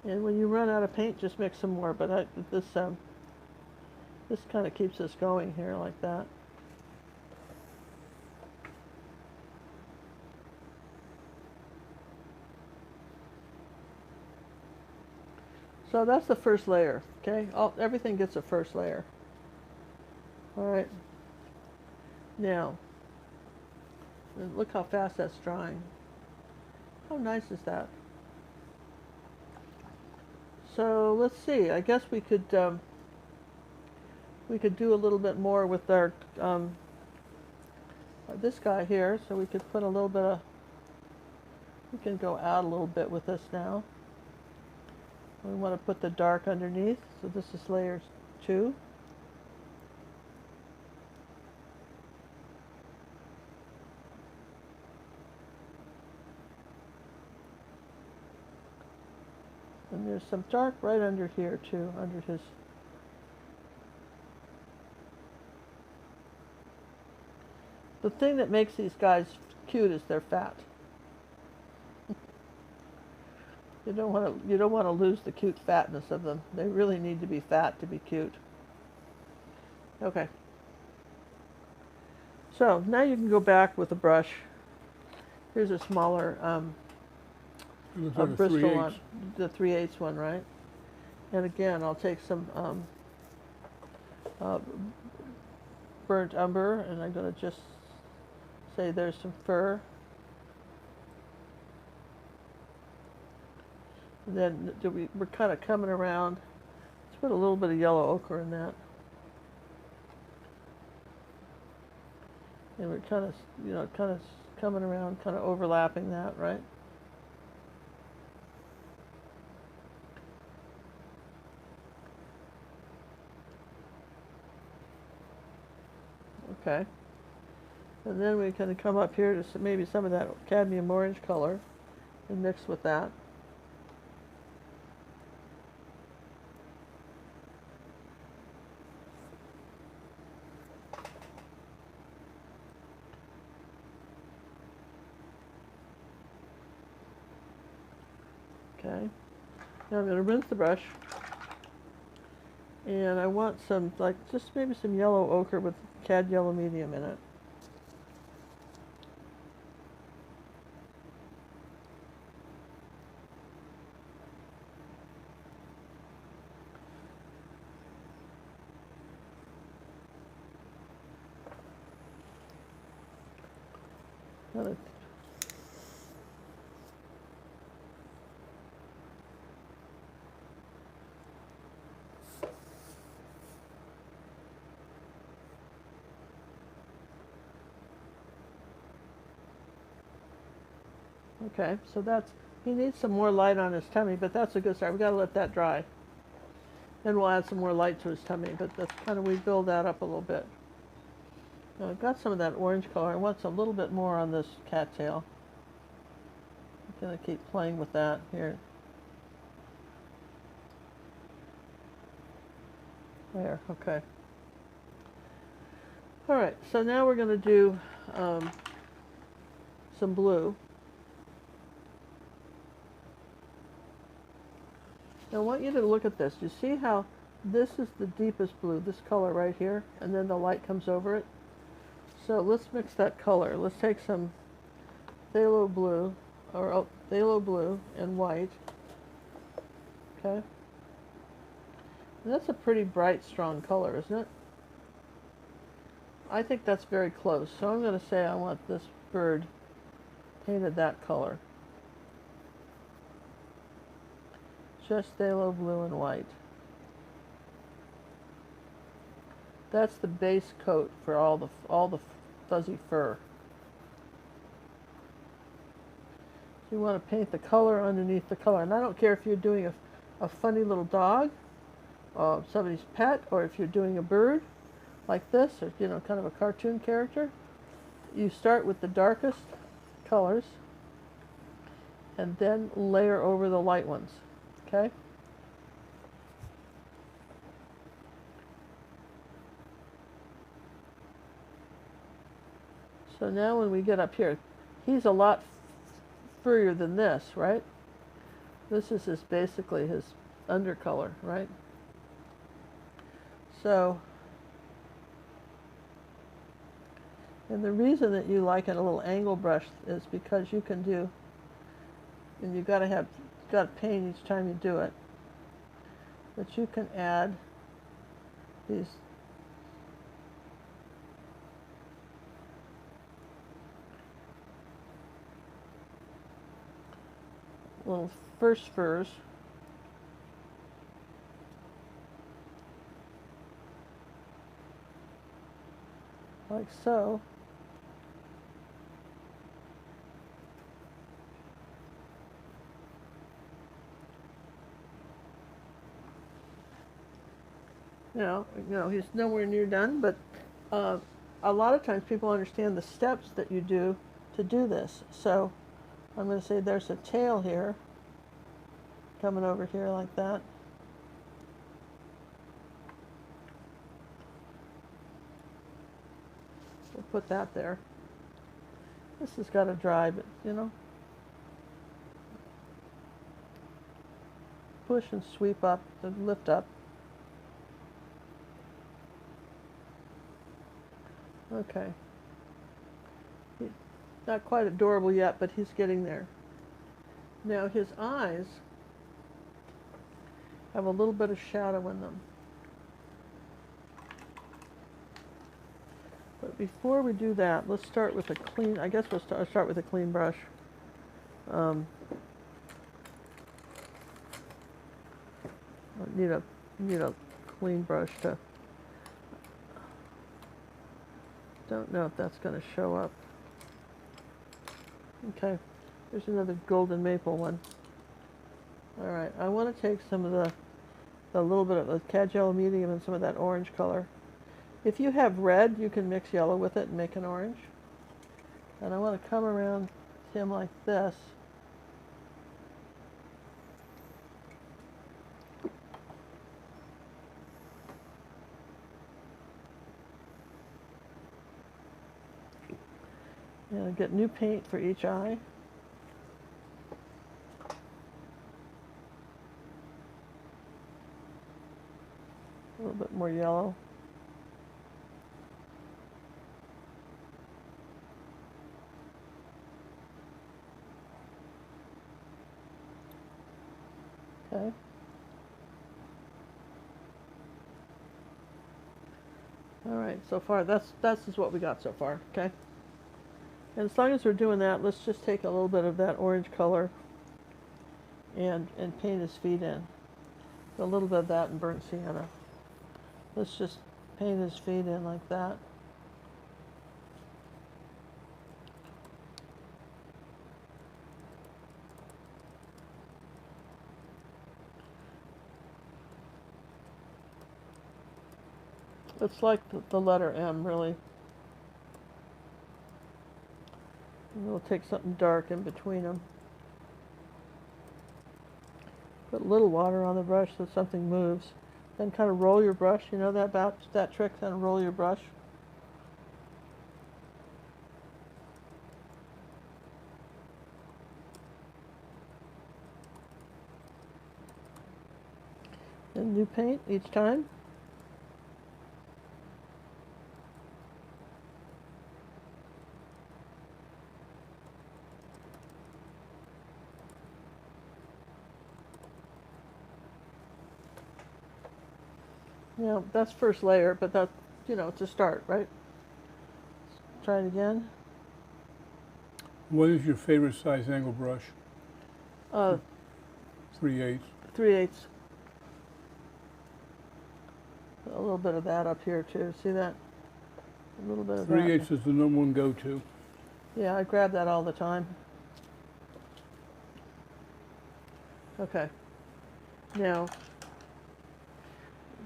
And when you run out of paint, just mix some more. But this kind of keeps us going here like that. So that's the first layer, okay? Everything gets a first layer. All right. Now, look how fast that's drying. How nice is that? So let's see. I guess we could do a little bit more with our this guy here. So we could put a little bit of. We can go out a little bit with this now. We want to put the dark underneath, so this is layer 2. And there's some dark right under here too, under his. The thing that makes these guys cute is they're fat. You don't want to lose the cute fatness of them. They really need to be fat to be cute. Okay. So now you can go back with a brush. Here's a smaller like Bristol one, the 3/8 one, right? And again, I'll take some burnt umber, and I'm going to just say there's some fur. And then we're kind of coming around. Let's put a little bit of yellow ochre in that. And we're kind of, kind of coming around, kind of overlapping that, right? Okay. And then we can come up here to maybe some of that cadmium orange color and mix with that. Okay, now I'm going to rinse the brush, and I want some, like, just maybe some yellow ochre with cad yellow medium in it. Another. Okay, so that's, he needs some more light on his tummy, but that's a good start. We've got to let that dry. Then we'll add some more light to his tummy, but that's kind of, we build that up a little bit. Now I've got some of that orange color. I want a little bit more on this cattail. I'm going to keep playing with that here. There, okay. All right, so now we're going to do some blue. Now I want you to look at this. You see how this is the deepest blue, this color right here, and then the light comes over it? So let's mix that color. Let's take some phthalo blue, or phthalo blue and white. Okay? And that's a pretty bright, strong color, isn't it? I think that's very close. So I'm going to say I want this bird painted that color. Just phthalo blue and white. That's the base coat for all the fuzzy fur. So you want to paint the color underneath the color. And I don't care if you're doing a funny little dog, somebody's pet, or if you're doing a bird like this, or you know, kind of a cartoon character. You start with the darkest colors and then layer over the light ones. Okay? So now when we get up here, he's a lot furrier than this, right? This is basically his undercolor, right? So, and the reason that you like a little angle brush is because you can do, and you've got to paint each time you do it, but you can add these little first furs. Like so. You know, he's nowhere near done, but a lot of times people understand the steps that you do to do this. So I'm going to say there's a tail here, coming over here like that. We'll put that there. This has got to dry, but you know, push and sweep up and lift up. Okay. He's not quite adorable yet, but he's getting there. Now his eyes have a little bit of shadow in them. But before we do that, let's start with a clean, I guess we'll start with a clean brush. I need a clean brush to, don't know if that's going to show up. Okay, there's another golden maple one. All right, I want to take some of the little bit of the cad yellow medium and some of that orange color. If you have red, you can mix yellow with it and make an orange. And I want to come around him like this. And get new paint for each eye. A little bit more yellow. Okay. All right, so far this is what we got so far, okay? And as long as we're doing that, let's just take a little bit of that orange color and paint his feet in. A little bit of that in burnt sienna. Let's just paint his feet in like that. It's like the letter M, really. And we'll take something dark in between them. Put a little water on the brush so something moves. Then kind of roll your brush. You know that about that trick? Kind of roll your brush. And new paint each time. You know, that's first layer, but that, you know, it's a start, right? Let's try it again. What is your favorite size angle brush? 3/8. 3/8. A little bit of that up here too. See that? A little bit of 3/8 that. is the number one go-to. Yeah, I grab that all the time. Okay. Now,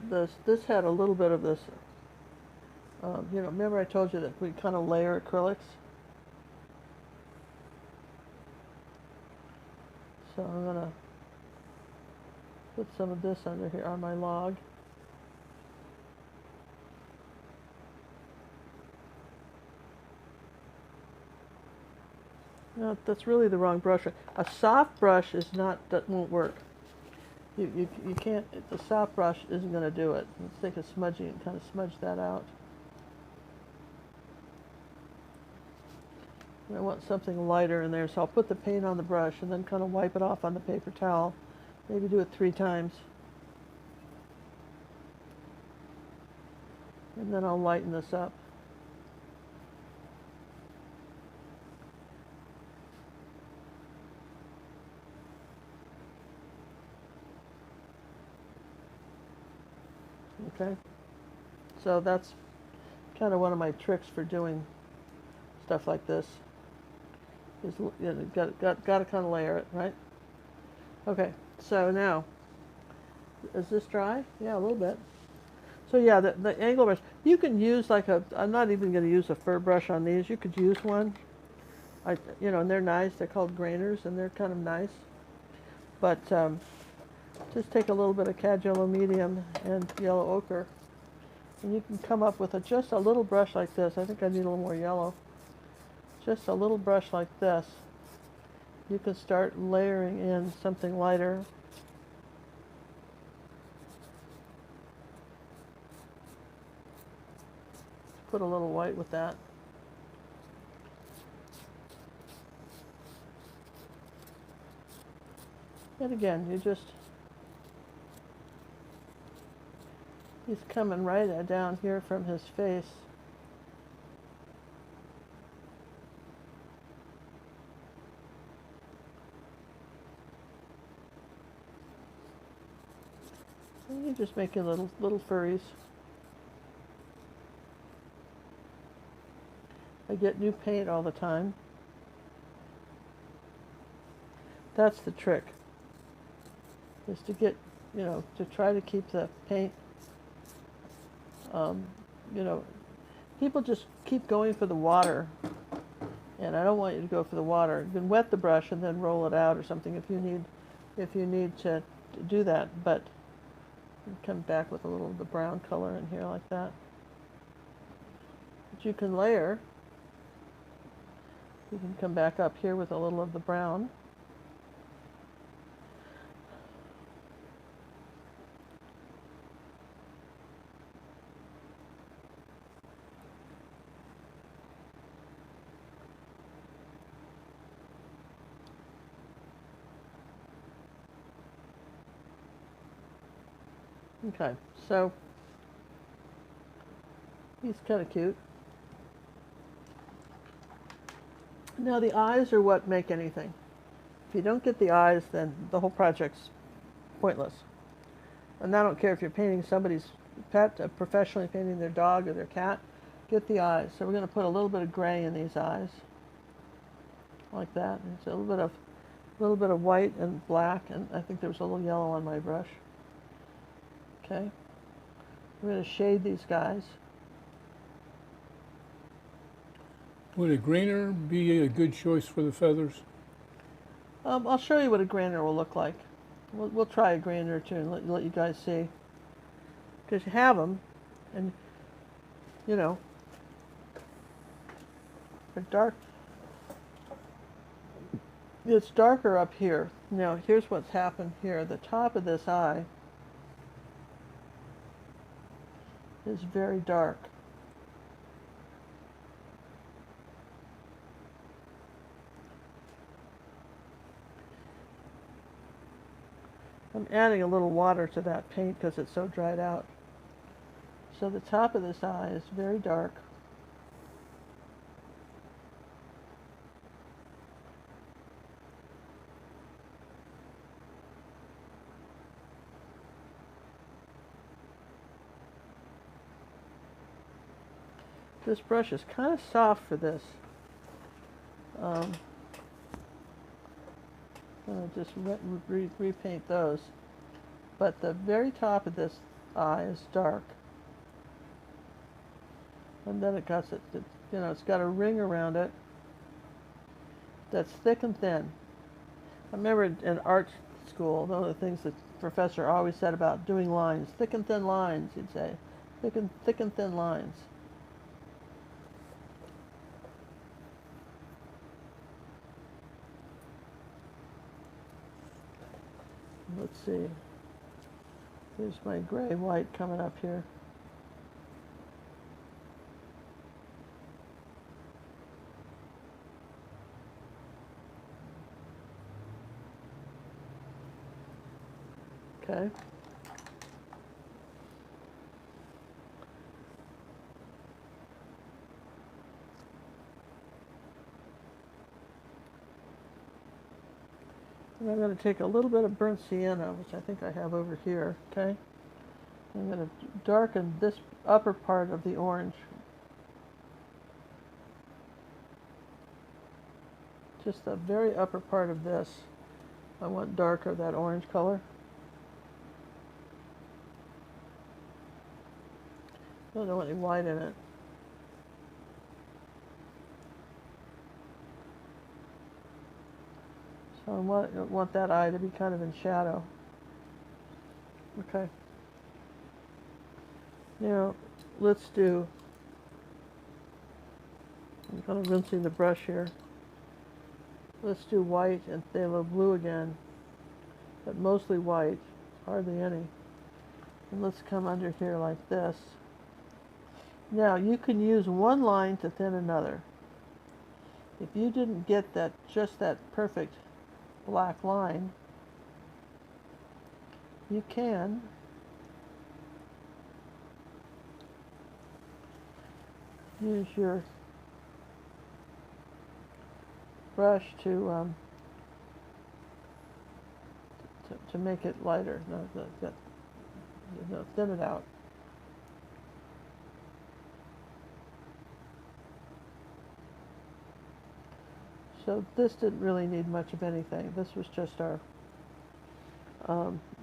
this had a little bit of this. You know, remember I told you that we kind of layer acrylics? So I'm going to put some of this under here on my log. No, that's really the wrong brush. A soft brush is not, that won't work. You can't, the soft brush isn't going to do it. Let's take a smudgy and kind of smudge that out. And I want something lighter in there, so I'll put the paint on the brush and then kind of wipe it off on the paper towel. Maybe do it 3 times. And then I'll lighten this up. Okay, so that's kind of one of my tricks for doing stuff like this. Is, you know, got to kind of layer it, right? Okay, so now, is this dry? Yeah, a little bit. So yeah, the angle brush, you can use like a, I'm not even going to use a fur brush on these. You could use one. You know, and they're nice. They're called grainers, and they're kind of nice. But just take a little bit of cad yellow medium and yellow ochre, and you can come up with just a little brush like this. I think I need a little more yellow. Just a little brush like this. You can start layering in something lighter. Put a little white with that. And again, you just, he's coming right down here from his face. And you just make your little furries. I get new paint all the time. That's the trick. Is to get, you know, to try to keep the paint, you know, people just keep going for the water, and I don't want you to go for the water. You can wet the brush and then roll it out or something if you need to do that, but you come back with a little of the brown color in here like that. But you can layer. You can come back up here with a little of the brown. Okay, so he's kind of cute. Now the eyes are what make anything. If you don't get the eyes, then the whole project's pointless. And I don't care if you're painting somebody's pet, professionally painting their dog or their cat, get the eyes. So we're going to put a little bit of gray in these eyes, like that. And it's a little bit of white and black, and I think there was a little yellow on my brush. Okay. We're going to shade these guys. Would a grainer be a good choice for the feathers? I'll show you what a grainer will look like. We'll try a grainer or two and let you guys see. Because you have them, and you know, they're dark. It's darker up here. Now here's what's happened here. The top of this eye is very dark. I'm adding a little water to that paint because it's so dried out. So the top of this eye is very dark. This brush is kind of soft for this. I'm going to just repaint those. But the very top of this eye is dark. And then it got, it's got a ring around it that's thick and thin. I remember in art school, one of the things the professor always said about doing lines, thick and thin lines, he'd say. Thick and thin lines. Let's see. Here's my gray-white coming up here. Okay. And I'm going to take a little bit of burnt sienna, which I think I have over here, okay? I'm going to darken this upper part of the orange. Just the very upper part of this. I want darker, that orange color. I don't want any white in it. So I want that eye to be kind of in shadow. Okay. Now, let's do, I'm kind of rinsing the brush here. Let's do white and phthalo blue again, but mostly white, hardly any. And let's come under here like this. Now, you can use one line to thin another. If you didn't get that, just that perfect black line, you can use your brush to make it lighter. No, thin it out. So this didn't really need much of anything. This was just our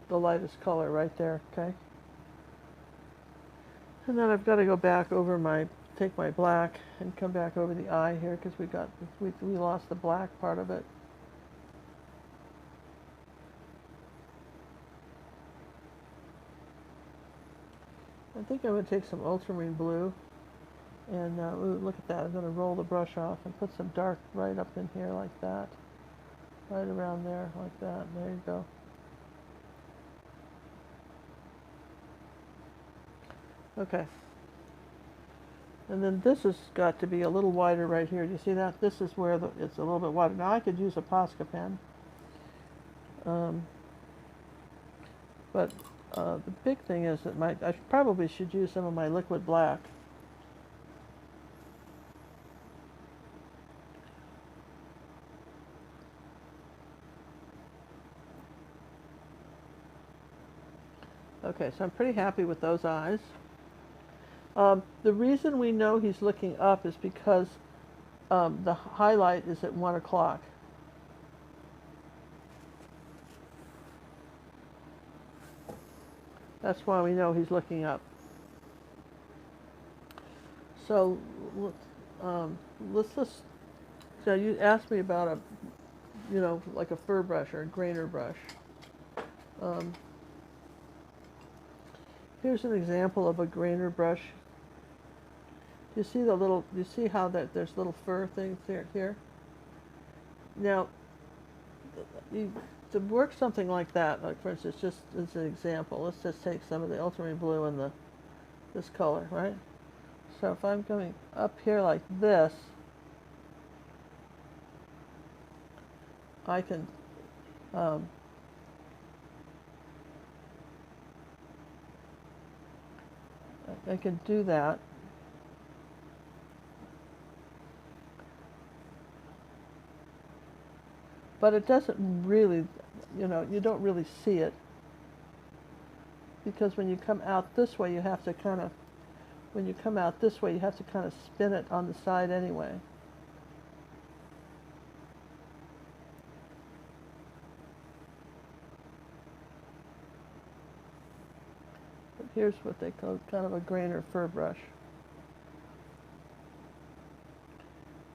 the lightest color right there, okay? And then I've got to go back over take my black and come back over the eye here because we lost the black part of it. I think I'm going to take some Ultramarine Blue and ooh, look at that. I'm going to roll the brush off and put some dark right up in here like that. Right around there like that. There you go. Okay. And then this has got to be a little wider right here. Do you see that? This is where it's a little bit wider. Now I could use a Posca pen. But the big thing is that I probably should use some of my liquid black. Okay, so I'm pretty happy with those eyes. The reason we know he's looking up is because the highlight is at 1 o'clock. That's why we know he's looking up. So let's so you asked me about a, you know, like a fur brush or a grainer brush. Here's an example of a grainer brush. Do you see the little, do you see how that there's little fur things here? Now, to work something like that, like for instance, just as an example, let's just take some of the ultramarine blue and this color, right? So if I'm going up here like this, I can do that. But it doesn't really, you know, you don't really see it. Because when you come out this way, you have to kind of, when you come out this way, you have to kind of spin it on the side anyway. But here's what they call kind of a grainer fur brush.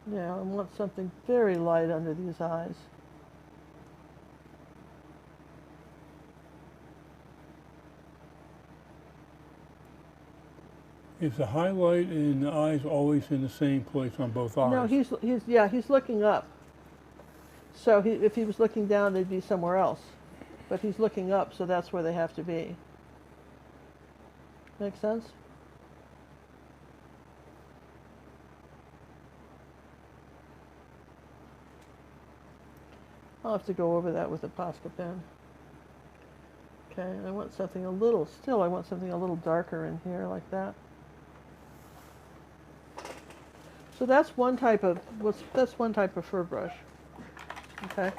Now I want something very light under these eyes. Is the highlight in the eyes always in the same place on both eyes? No, he's looking up. So if he was looking down, they'd be somewhere else. But he's looking up, so that's where they have to be. Make sense? I'll have to go over that with a Posca pen. Okay, I want something a little, still I want something a little darker in here like that. So that's one type of fur brush. Okay.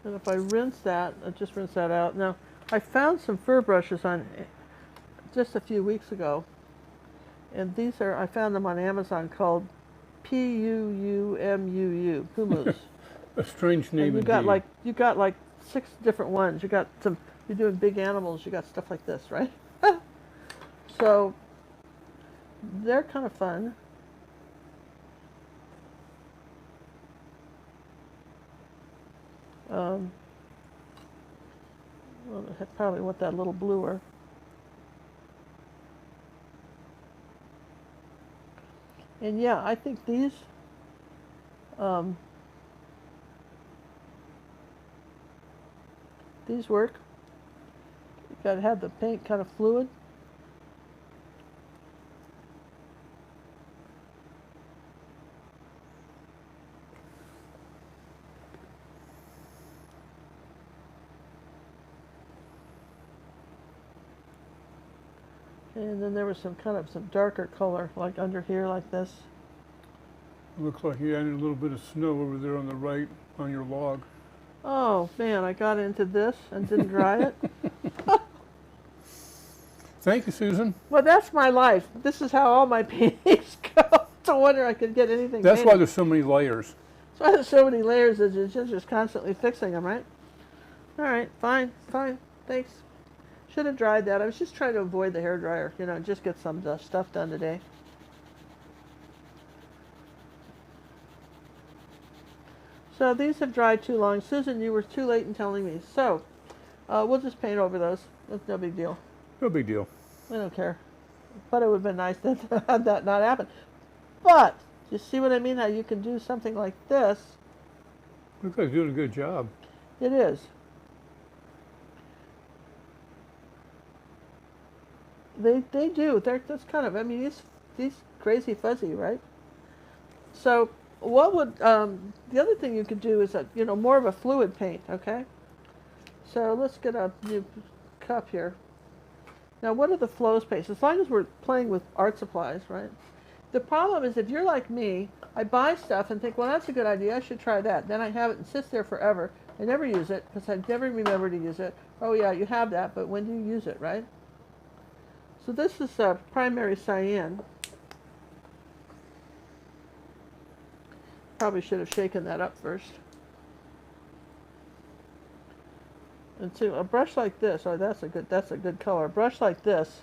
And if I rinse that, I just rinse that out. Now, I found some fur brushes on just a few weeks ago, and these are, I found them on Amazon, called Puumuu, Pumus. A strange name and you got like 6 different ones. You got some, you're doing big animals, you got stuff like this, right? So they're kind of fun. Well, I probably want that a little bluer. And yeah, I think these work. You gotta have the paint kind of fluid. And then there was some darker color, like under here, like this. It looks like you added a little bit of snow over there on the right on your log. Oh man, I got into this and didn't dry it. Thank you, Susan. Well, that's my life. This is how all my paintings go. No wonder I could get anything That's painted. why there's so many layers. So I have so many layers that you're just constantly fixing them, right? All right, fine, thanks. Should have dried that. I was just trying to avoid the hairdryer, you know, just get some stuff done today. So these have dried too long. Susan, you were too late in telling me. So we'll just paint over those. That's no big deal. No big deal. I don't care. But it would have been nice to have that not happen. But, you see what I mean? How you can do something like this. Looks like you're doing a good job. It is. They do. That's kind of, I mean, these crazy fuzzy, right? So what would, the other thing you could do is, you know, more of a fluid paint, okay? So let's get a new cup here. Now, what are the flow spaces? As long as we're playing with art supplies, right? The problem is, if you're like me, I buy stuff and think, well, that's a good idea, I should try that. Then I have it and sits there forever, I never use it because I never remember to use it. Oh yeah, you have that, but when do you use it, right? So this is primary cyan. Probably should have shaken that up first. And see, a brush like this, oh, that's a good color. A brush like this,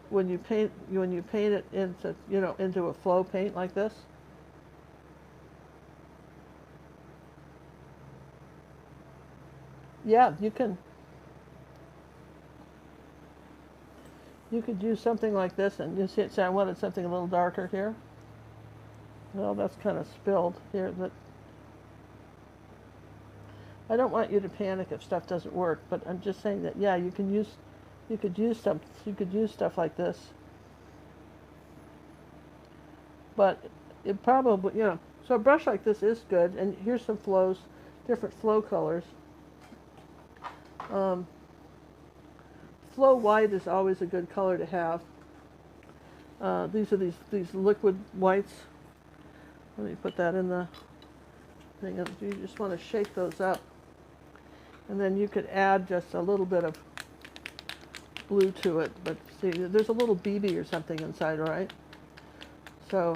when you paint it into, into a flow paint like this, yeah, you could use something like this, and you see, I wanted something a little darker here. Well, that's kind of spilled here. That I don't want you to panic if stuff doesn't work, but I'm just saying that yeah, you could use stuff like this. But it probably, so a brush like this is good, and here's some flows, different flow colors. Flow white is always a good color to have. These are these liquid whites. Let me put that in the thing. You just want to shake those up. And then you could add just a little bit of blue to it. But see, there's a little BB or something inside, right? So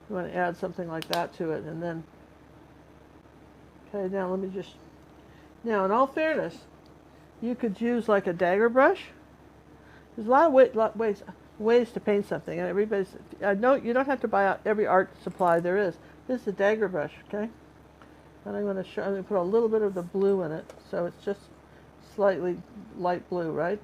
you want to add something like that to it. And then, okay, now let me just, now in all fairness, you could use like a dagger brush. There's a lot of ways to paint something, and everybody's, I know you don't have to buy out every art supply there is. This is a dagger brush, okay? And I'm going to put a little bit of the blue in it, so it's just slightly light blue, right?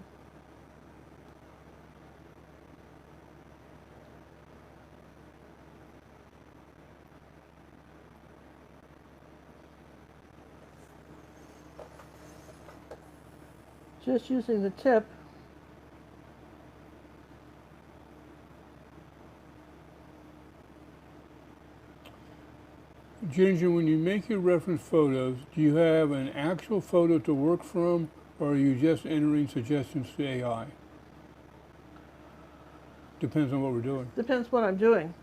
Just using the tip. Ginger, when you make your reference photos, do you have an actual photo to work from, or are you just entering suggestions to AI? Depends on what we're doing. Depends what I'm doing.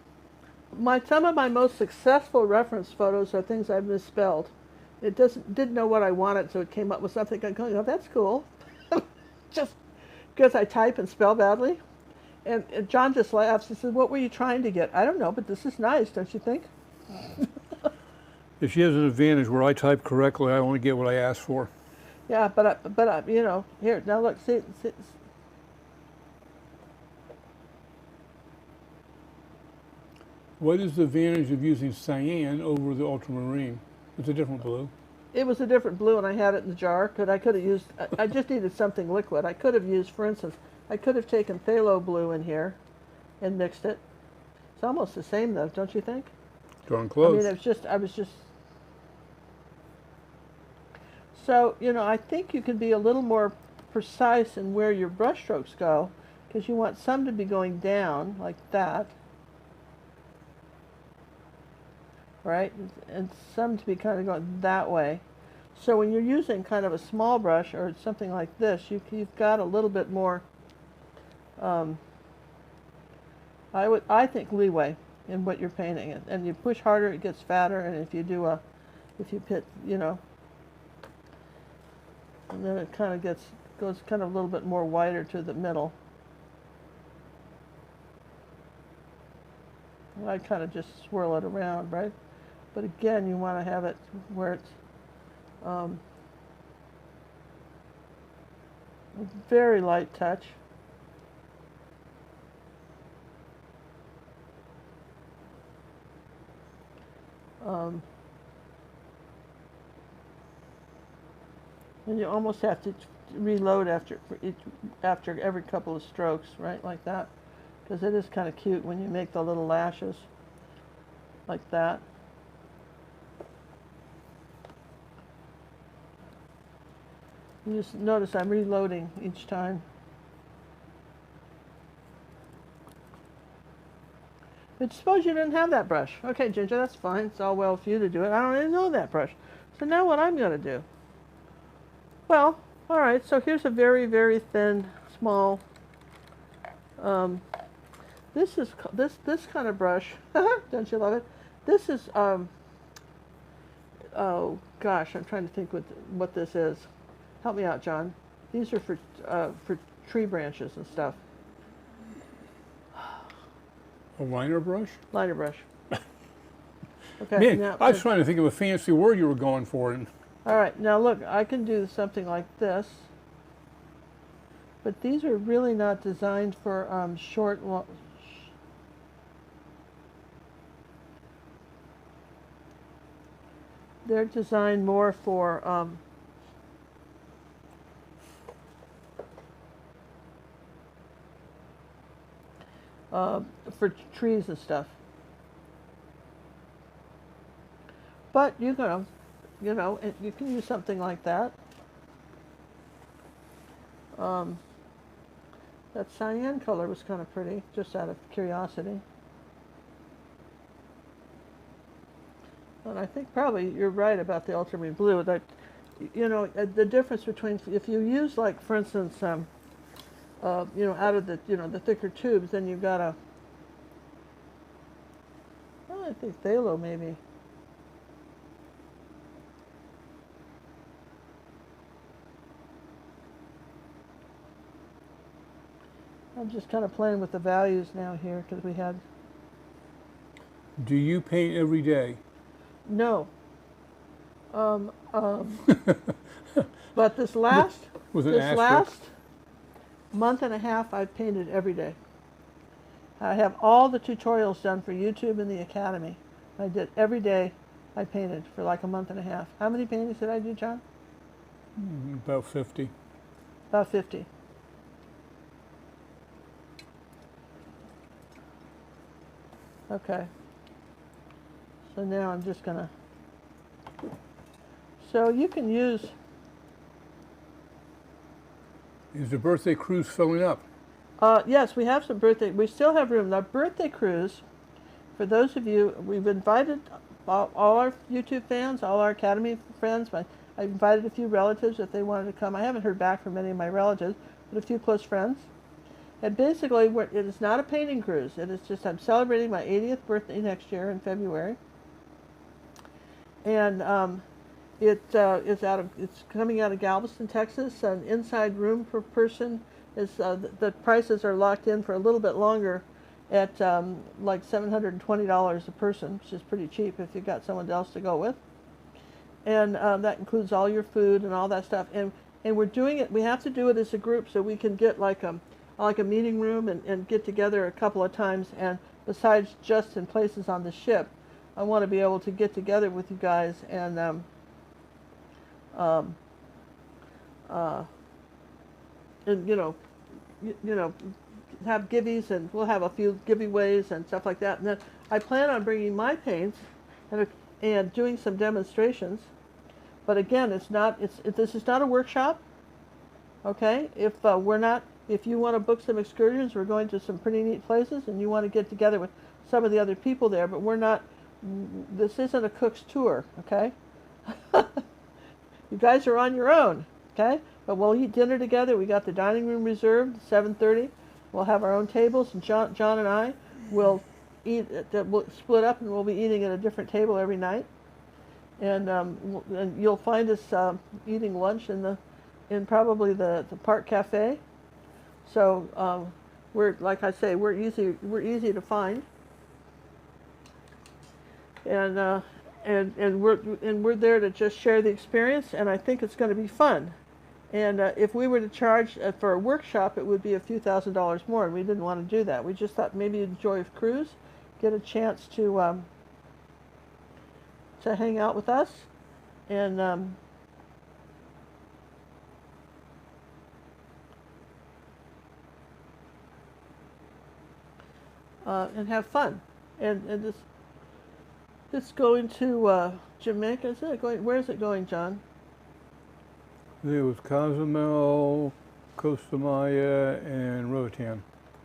Some of my most successful reference photos are things I've misspelled. It didn't know what I wanted, so it came up with something. I'm going, oh, that's cool. Just because I type and spell badly. And John just laughs. He says, what were you trying to get? I don't know, but this is nice, don't you think? If she has an advantage where I type correctly, I only get what I ask for. Yeah, but here, now look, see. What is the advantage of using cyan over the ultramarine? It's a different blue. It was a different blue, and I had it in the jar. I could have used, I just needed something liquid. I could have used, for instance, I could have taken Phthalo Blue in here and mixed it. It's almost the same, though, don't you think? Darn close. I mean, I was just. So, I think you can be a little more precise in where your brush strokes go, because you want some to be going down, like that. Right? And some to be kind of going that way. So when you're using kind of a small brush or something like this, you've got a little bit more, I think, leeway in what you're painting. And you push harder, it gets fatter, and if you put, and then it kind of goes kind of a little bit more wider to the middle. I kind of just swirl it around, right? But again, you want to have it where it's a very light touch. And you almost have to reload after every couple of strokes, right, like that, because it is kind of cute when you make the little lashes like that. You just notice I'm reloading each time. But suppose you didn't have that brush. Okay, Ginger, that's fine. It's all well for you to do it. I don't even know that brush. So now what I'm going to do? Well, all right, so here's a very, very thin, small, This is this kind of brush. Don't you love it? This is oh gosh, I'm trying to think what this is. Help me out, John. These are for tree branches and stuff. A liner brush? Liner brush. Okay. Man, now, I was trying to think of a fancy word you were going for. And all right, now look, I can do something like this, but these are really not designed for short. They're designed more for trees and stuff. But you know, you can use something like that. That cyan color was kind of pretty, just out of curiosity. And I think probably you're right about the ultramarine blue. That, you know, the difference between, if you use, like, for instance, you know, out of the, you know, the thicker tubes, then you've got a, well, I think phthalo maybe. I'm just kind of playing with the values now here because we had. do you paint every day? No. But this last month and a half, I've painted every day. I have all the tutorials done for YouTube and the Academy. I did every day. I painted for like a month and a half. How many paintings did I do, John? About 50. About 50. Okay. So now I'm just gonna. So you can use. Is the birthday cruise filling up? Yes, we have some birthday. We still have room. Our birthday cruise, for those of you, we've invited all our YouTube fans, all our Academy friends. I invited a few relatives if they wanted to come. I haven't heard back from any of my relatives, but a few close friends. And basically, it is not a painting cruise. It is just, I'm celebrating my 80th birthday next year in February. And it's coming out of Galveston, Texas. An inside room per person is, the prices are locked in for a little bit longer at like $720 a person, which is pretty cheap if you've got someone else to go with. And that includes all your food and all that stuff. And we're doing it, we have to do it as a group so we can get like a meeting room and get together a couple of times. And besides just in places on the ship, I want to be able to get together with you guys and you know, have givvies, and we'll have a few giveaways and stuff like that. And then I plan on bringing my paints and doing some demonstrations. But again, this is not a workshop. Okay, if you want to book some excursions, we're going to some pretty neat places, and you want to get together with some of the other people there. But this isn't a cook's tour. Okay, you guys are on your own. Okay, but we'll eat dinner together. We got the dining room reserved, 7:30. We'll have our own tables, and John and I will eat. We'll split up, and we'll be eating at a different table every night. And you'll find us eating lunch in probably the park cafe. So we're, like I say, we're easy to find. And we're there to just share the experience, and I think it's going to be fun. And if we were to charge for a workshop, it would be a few $1,000s more, and we didn't want to do that. We just thought maybe enjoy a cruise, get a chance to hang out with us, and have fun. And it's going to Jamaica. Is it going? Where is it going, John? There was Cozumel, Costa Maya, and Roatan.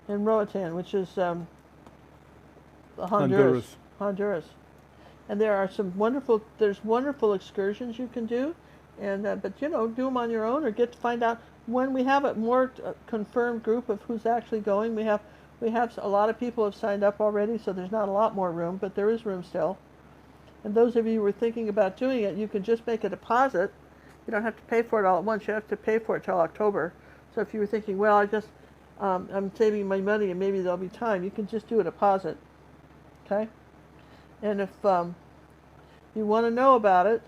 In Roatan, which is Honduras. And there are there's wonderful excursions you can do, and but you know, do them on your own or get to find out when we have a more confirmed group of who's actually going. We have a lot of people have signed up already, so there's not a lot more room, but there is room still. And those of you who are thinking about doing it, you can just make a deposit. You don't have to pay for it all at once. You have to pay for it till October. So if you were thinking, well, I'm saving my money and maybe there'll be time, you can just do a deposit. Okay? And if you want to know about it,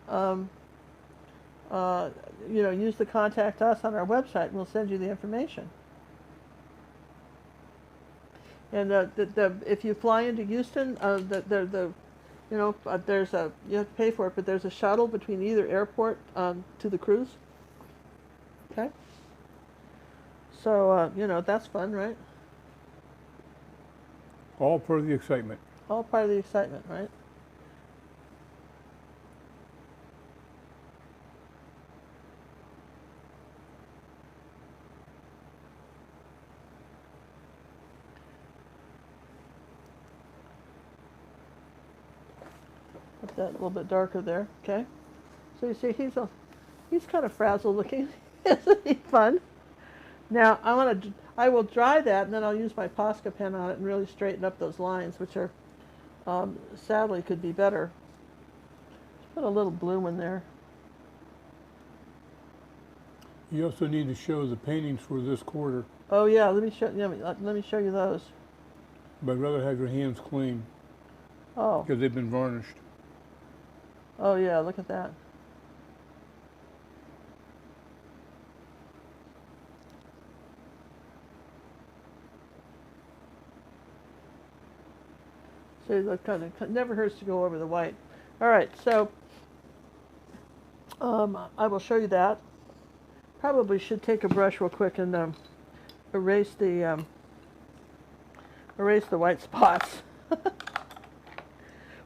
use the contact us on our website and we'll send you the information. And if you fly into Houston, you have to pay for it, but there's a shuttle between either airport to the cruise. Okay? So, that's fun, right? All part of the excitement. All part of the excitement, right? Put that a little bit darker there, okay? So you see he's kind of frazzled looking. Isn't he fun? Now I will dry that and then I'll use my Posca pen on it and really straighten up those lines, which are sadly could be better. Put a little blue in there. You also need to show the paintings for this quarter. Oh yeah, let me show you those. But I'd rather have your hands clean. Oh. Because they've been varnished. Oh yeah, look at that. So it never hurts to go over the white. All right, so I will show you that. Probably should take a brush real quick and erase the white spots.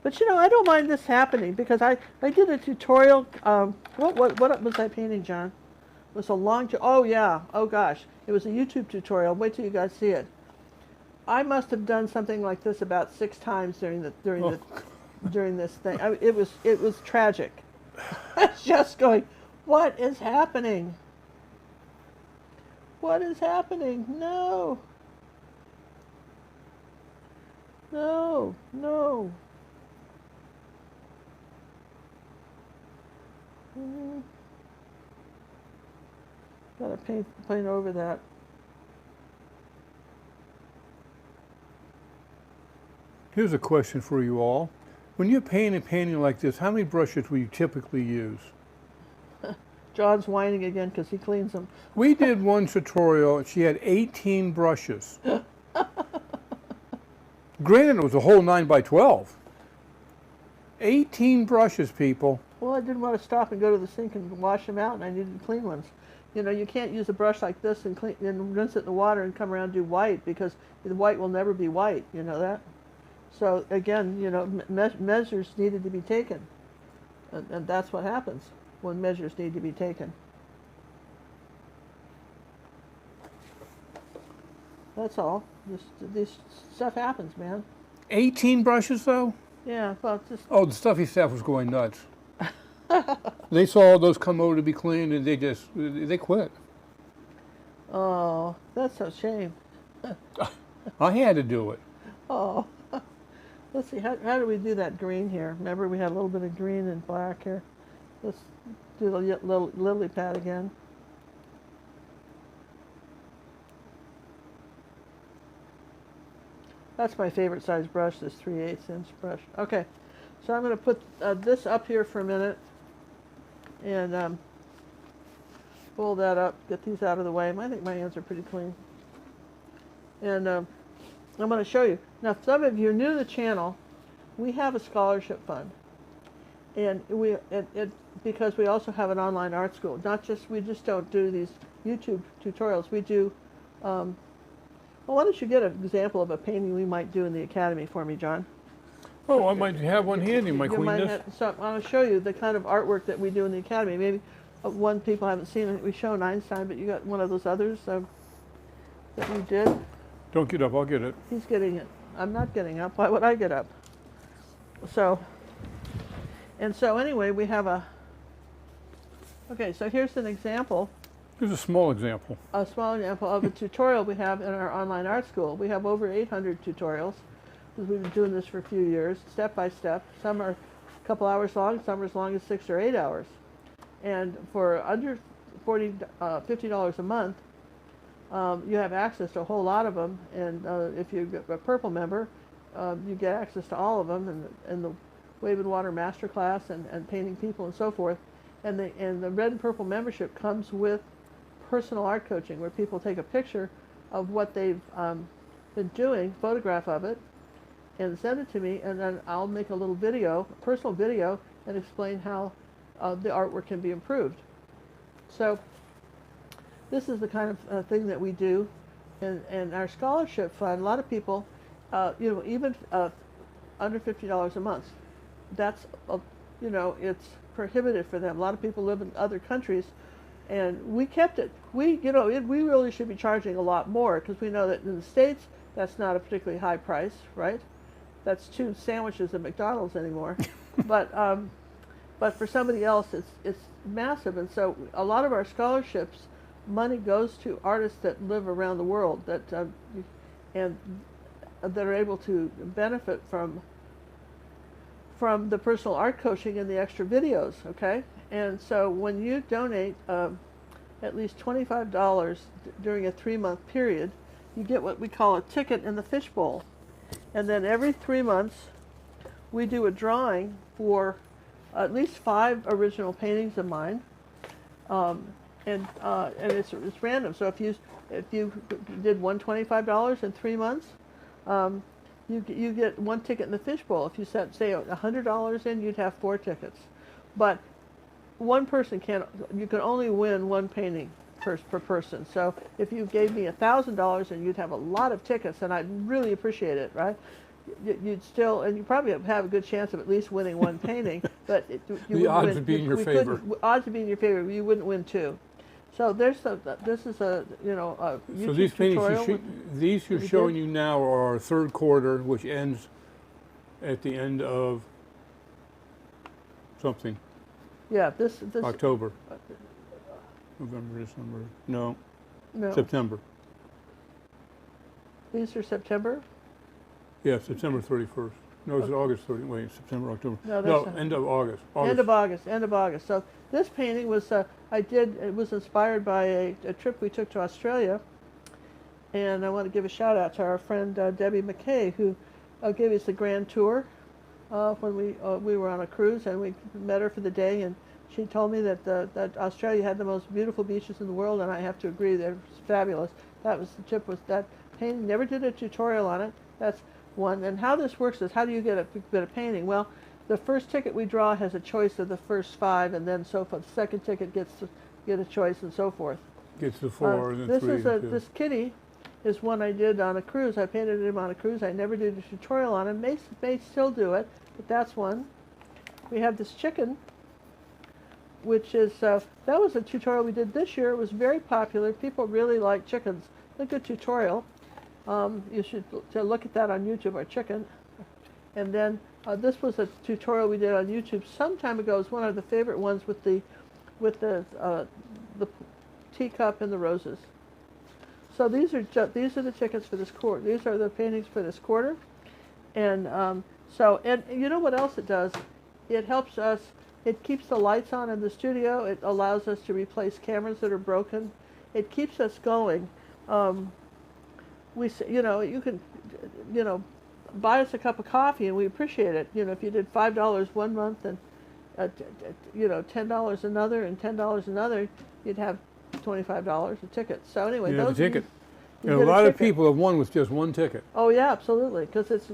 But I don't mind this happening because I did a tutorial. What was I painting, John? It was a long. Oh yeah. Oh gosh. It was a YouTube tutorial. Wait till you guys see it. I must have done something like this about 6 times during this thing. It was tragic. I was just going, what is happening? What is happening? No. No. No. Gotta paint over that. Here's a question for you all. When you paint a painting like this, how many brushes will you typically use? John's whining again because he cleans them. We did one tutorial. She had 18 brushes. Granted, it was a whole 9x12. 18 brushes, people. Well, I didn't want to stop and go to the sink and wash them out, and I needed clean ones. You can't use a brush like this and rinse it in the water and come around and do white because the white will never be white. You know that? So again, measures needed to be taken, and that's what happens when measures need to be taken. That's all. This stuff happens, man. 18 brushes, though? Yeah, well, just... Oh, the stuffy staff was going nuts. They saw all those come over to be cleaned, and they quit. Oh, that's a shame. I had to do it. Oh. Let's see, how do we do that green here? Remember we had a little bit of green and black here. Let's do the little lily pad again. That's my favorite size brush, this 3/8 inch brush. Okay, so I'm going to put this up here for a minute and pull that up, get these out of the way. I think my hands are pretty clean. And I'm going to show you. Now, if some of you are new to the channel, we have a scholarship fund. And because we also have an online art school. We just don't do these YouTube tutorials. We do, well, why don't you get an example of a painting we might do in the Academy for me, John? Oh, I might have one handy, my queenness. So I'm going to show you the kind of artwork that we do in the Academy. Maybe one people haven't seen it. We've shown Einstein, but you got one of those others that we did. Don't get up, I'll get it. He's getting it. I'm not getting up. Why would I get up? So anyway, we have okay, so here's an example. Here's a small example. a small example of a tutorial we have in our online art school. We have over 800 tutorials because we've been doing this for a few years, step by step. Some are a couple hours long, some are as long as 6 or 8 hours. And for under $50 a month, you have access to a whole lot of them. And if you're a Purple member, you get access to all of them, and the Wave and Water Masterclass and Painting People and so forth. And the Red and Purple membership comes with personal art coaching, where people take a picture of what they've been doing, photograph of it, and send it to me, and then I'll make a little video, a personal video, and explain how the artwork can be improved. So this is the kind of thing that we do. And our scholarship fund, a lot of people, even under $50 a month, that's, it's prohibitive for them. A lot of people live in other countries, and we kept it. We really should be charging a lot more, because we know that in the States, that's not a particularly high price, right? That's 2 sandwiches at McDonald's anymore. But for somebody else, it's massive. And so a lot of our scholarships, money goes to artists that live around the world and that are able to benefit from the personal art coaching and the extra videos, okay? And so when you donate at least $25 during a 3-month period, you get what we call a ticket in the fishbowl. And then every 3 months, we do a drawing for at least 5 original paintings of mine, and it's random. So if you did $125 in 3 months, you get 1 ticket in the fishbowl. If you set, say, $100 in, you'd have 4 tickets. But one person you can only win 1 painting per person. So if you gave me $1,000, and you'd have a lot of tickets, and I'd really appreciate it, right? You'd still, and you probably have a good chance of at least winning 1 painting, but the odds would be in your favor. Odds would be in your favor. You wouldn't win 2. So this is a YouTube so these tutorial. paintings, these you're showing you now are our 3rd quarter, which ends at the end of something. Yeah, this October, November, December. No, no. September. These are September. Yeah, September 31st. No, it's August 30th. Wait, September, October. No, end of August. End of August. So this painting was, it was inspired by a trip we took to Australia. And I want to give a shout out to our friend Debbie McKay, who gave us the grand tour when we were on a cruise, and we met her for the day. And she told me that Australia had the most beautiful beaches in the world, and I have to agree, they're fabulous. That was the trip with that painting. Never did a tutorial on it. That's one. And how this works is, how do you get a bit of painting? Well, the first ticket we draw has a choice of the first 5, and then so forth. The second ticket gets to get a choice, and so forth. Gets to 4, and then 3. This kitty is one I did on a cruise. I painted him on a cruise. I never did a tutorial on him. May still do it, but that's one. We have this chicken, which is, that was a tutorial we did this year. It was very popular. People really like chickens. A good tutorial. You should look at that on YouTube, our chicken. And then this was a tutorial we did on YouTube some time ago. It's one of the favorite ones with the teacup and the roses. So these are the tickets for this quarter. These are the paintings for this quarter. And and you know what else it does? It helps us. It keeps the lights on in the studio. It allows us to replace cameras that are broken. It keeps us going. You can, buy us a cup of coffee, and we appreciate it. If you did $5 one month and, $10 another and $10 another, you'd have $25 a ticket. So anyway, those ticket. A lot of people have won with just 1 ticket. Oh yeah, absolutely, because it's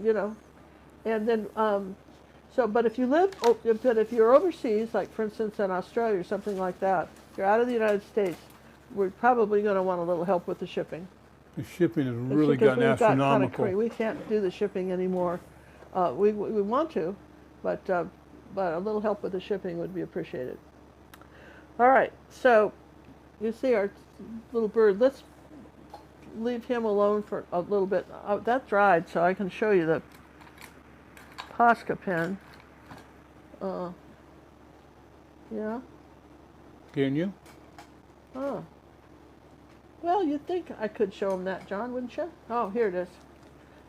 and then but if you live, if you're overseas, like for instance in Australia or something like that, you're out of the United States, we're probably going to want a little help with the shipping. The shipping has really gotten astronomical. We can't do the shipping anymore. We want to, but a little help with the shipping would be appreciated. All right, so you see our little bird. Let's leave him alone for a little bit. That dried, so I can show you the Posca pen. Yeah. Can you? Oh. Well, you'd think I could show them that, John, wouldn't you? Oh, here it is.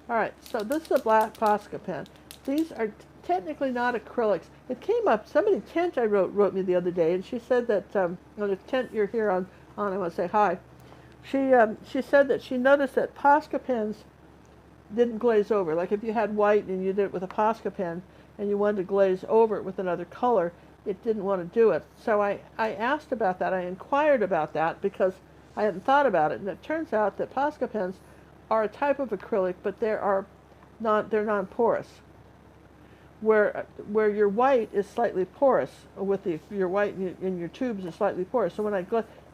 All right, so this is a black Posca pen. These are technically not acrylics. It came up, somebody, Tent, I wrote me the other day, and she said that, on the Tent you're here on I want to say hi. She said that she noticed that Posca pens didn't glaze over. Like if you had white and you did it with a Posca pen and you wanted to glaze over it with another color, it didn't want to do it. So I asked about that. I inquired about that because I hadn't thought about it. And it turns out that Posca pens are a type of acrylic, but they're non-porous. Where your white is slightly porous, with your white in your tubes is slightly porous. So when I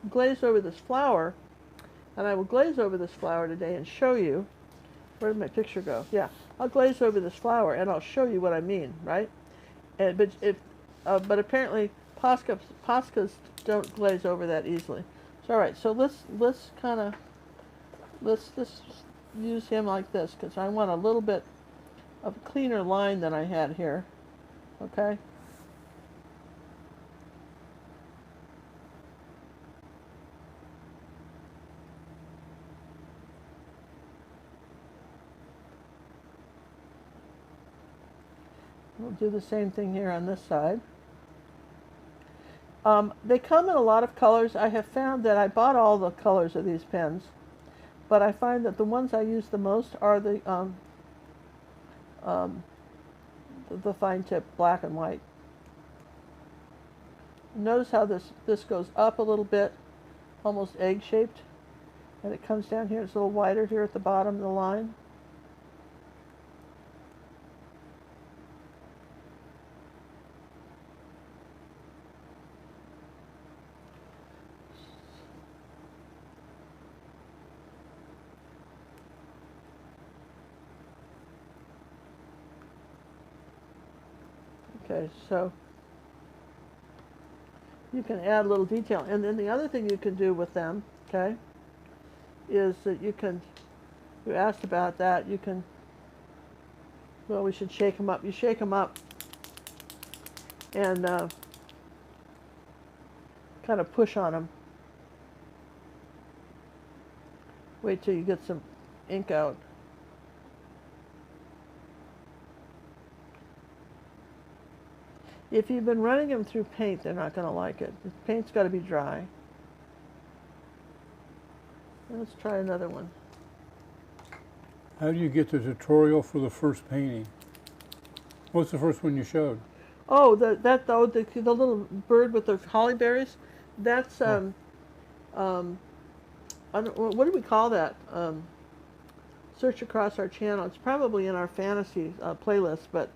glaze over this flower, and I will glaze over this flower today and show you, where did my picture go? Yeah, I'll glaze over this flower and I'll show you what I mean, right? But apparently Poscas don't glaze over that easily. So all right, so let's just use him like this because I want a little bit of a cleaner line than I had here. Okay. We'll do the same thing here on this side. They come in a lot of colors. I have found that I bought all the colors of these pens, but I find that the ones I use the most are the fine tip black and white. Notice how this goes up a little bit, almost egg-shaped, and it comes down here. It's a little wider here at the bottom of the line. Okay, so you can add a little detail. And then the other thing you can do with them, okay, is that you asked about that, well, we should shake them up. You shake them up and kind of push on them. Wait till you get some ink out. If you've been running them through paint, they're not going to like it. The paint's got to be dry. Let's try another one. How do you get the tutorial for the first painting? What's the first one you showed? Oh, the little bird with the holly berries. That's I don't, what do we call that? Search across our channel. It's probably in our fantasy playlist, but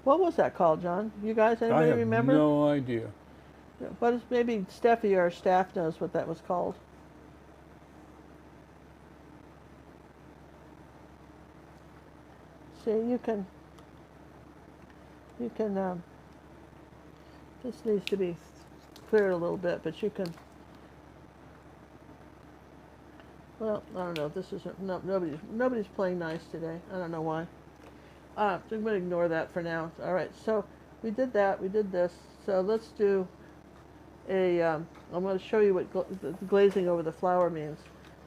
what was that called, John? You guys, anybody remember? I have no idea. What is, maybe Steffi, our staff, knows what that was called. See, you can, this needs to be cleared a little bit, but you can, well, I don't know, this isn't, no, nobody's playing nice today. I don't know why. So I'm going to ignore that for now. All right, so we did that, we did this. So let's do I'm going to show you what glazing over the flower means,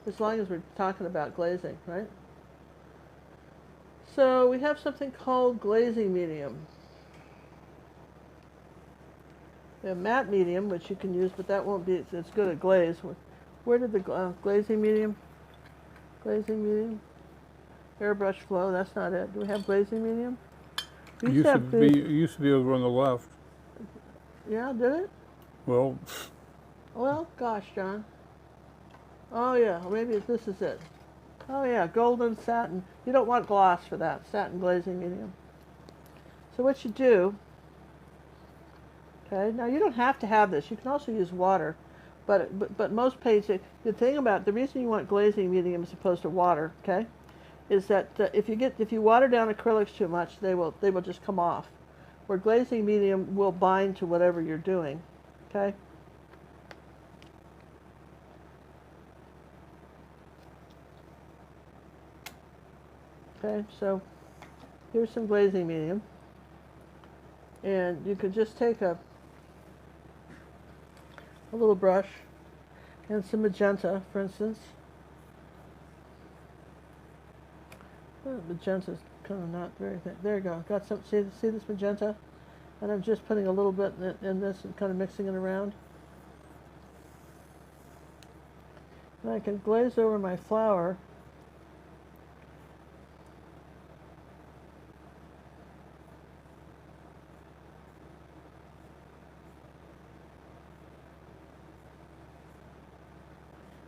as long as we're talking about glazing, right? So we have something called glazing medium. We have matte medium, which you can use, but that won't be as good at glaze. Where did the glazing medium? Glazing medium? Airbrush flow, that's not it. Do we have glazing medium? It used to be over on the left. Yeah, did it? Well, gosh, John. Oh yeah, maybe this is it. Oh yeah, golden satin. You don't want gloss for that. Satin glazing medium. So what you do, okay, now you don't have to have this. You can also use water. But most paints, the reason you want glazing medium as opposed to water, okay, is that if you water down acrylics too much, they will just come off. Where glazing medium will bind to whatever you're doing, okay? Okay, so here's some glazing medium, and you could just take a little brush, and some magenta, for instance. Magenta's kind of not very thick. There you go. Got some. See this magenta, and I'm just putting a little bit in this and kind of mixing it around. And I can glaze over my flower.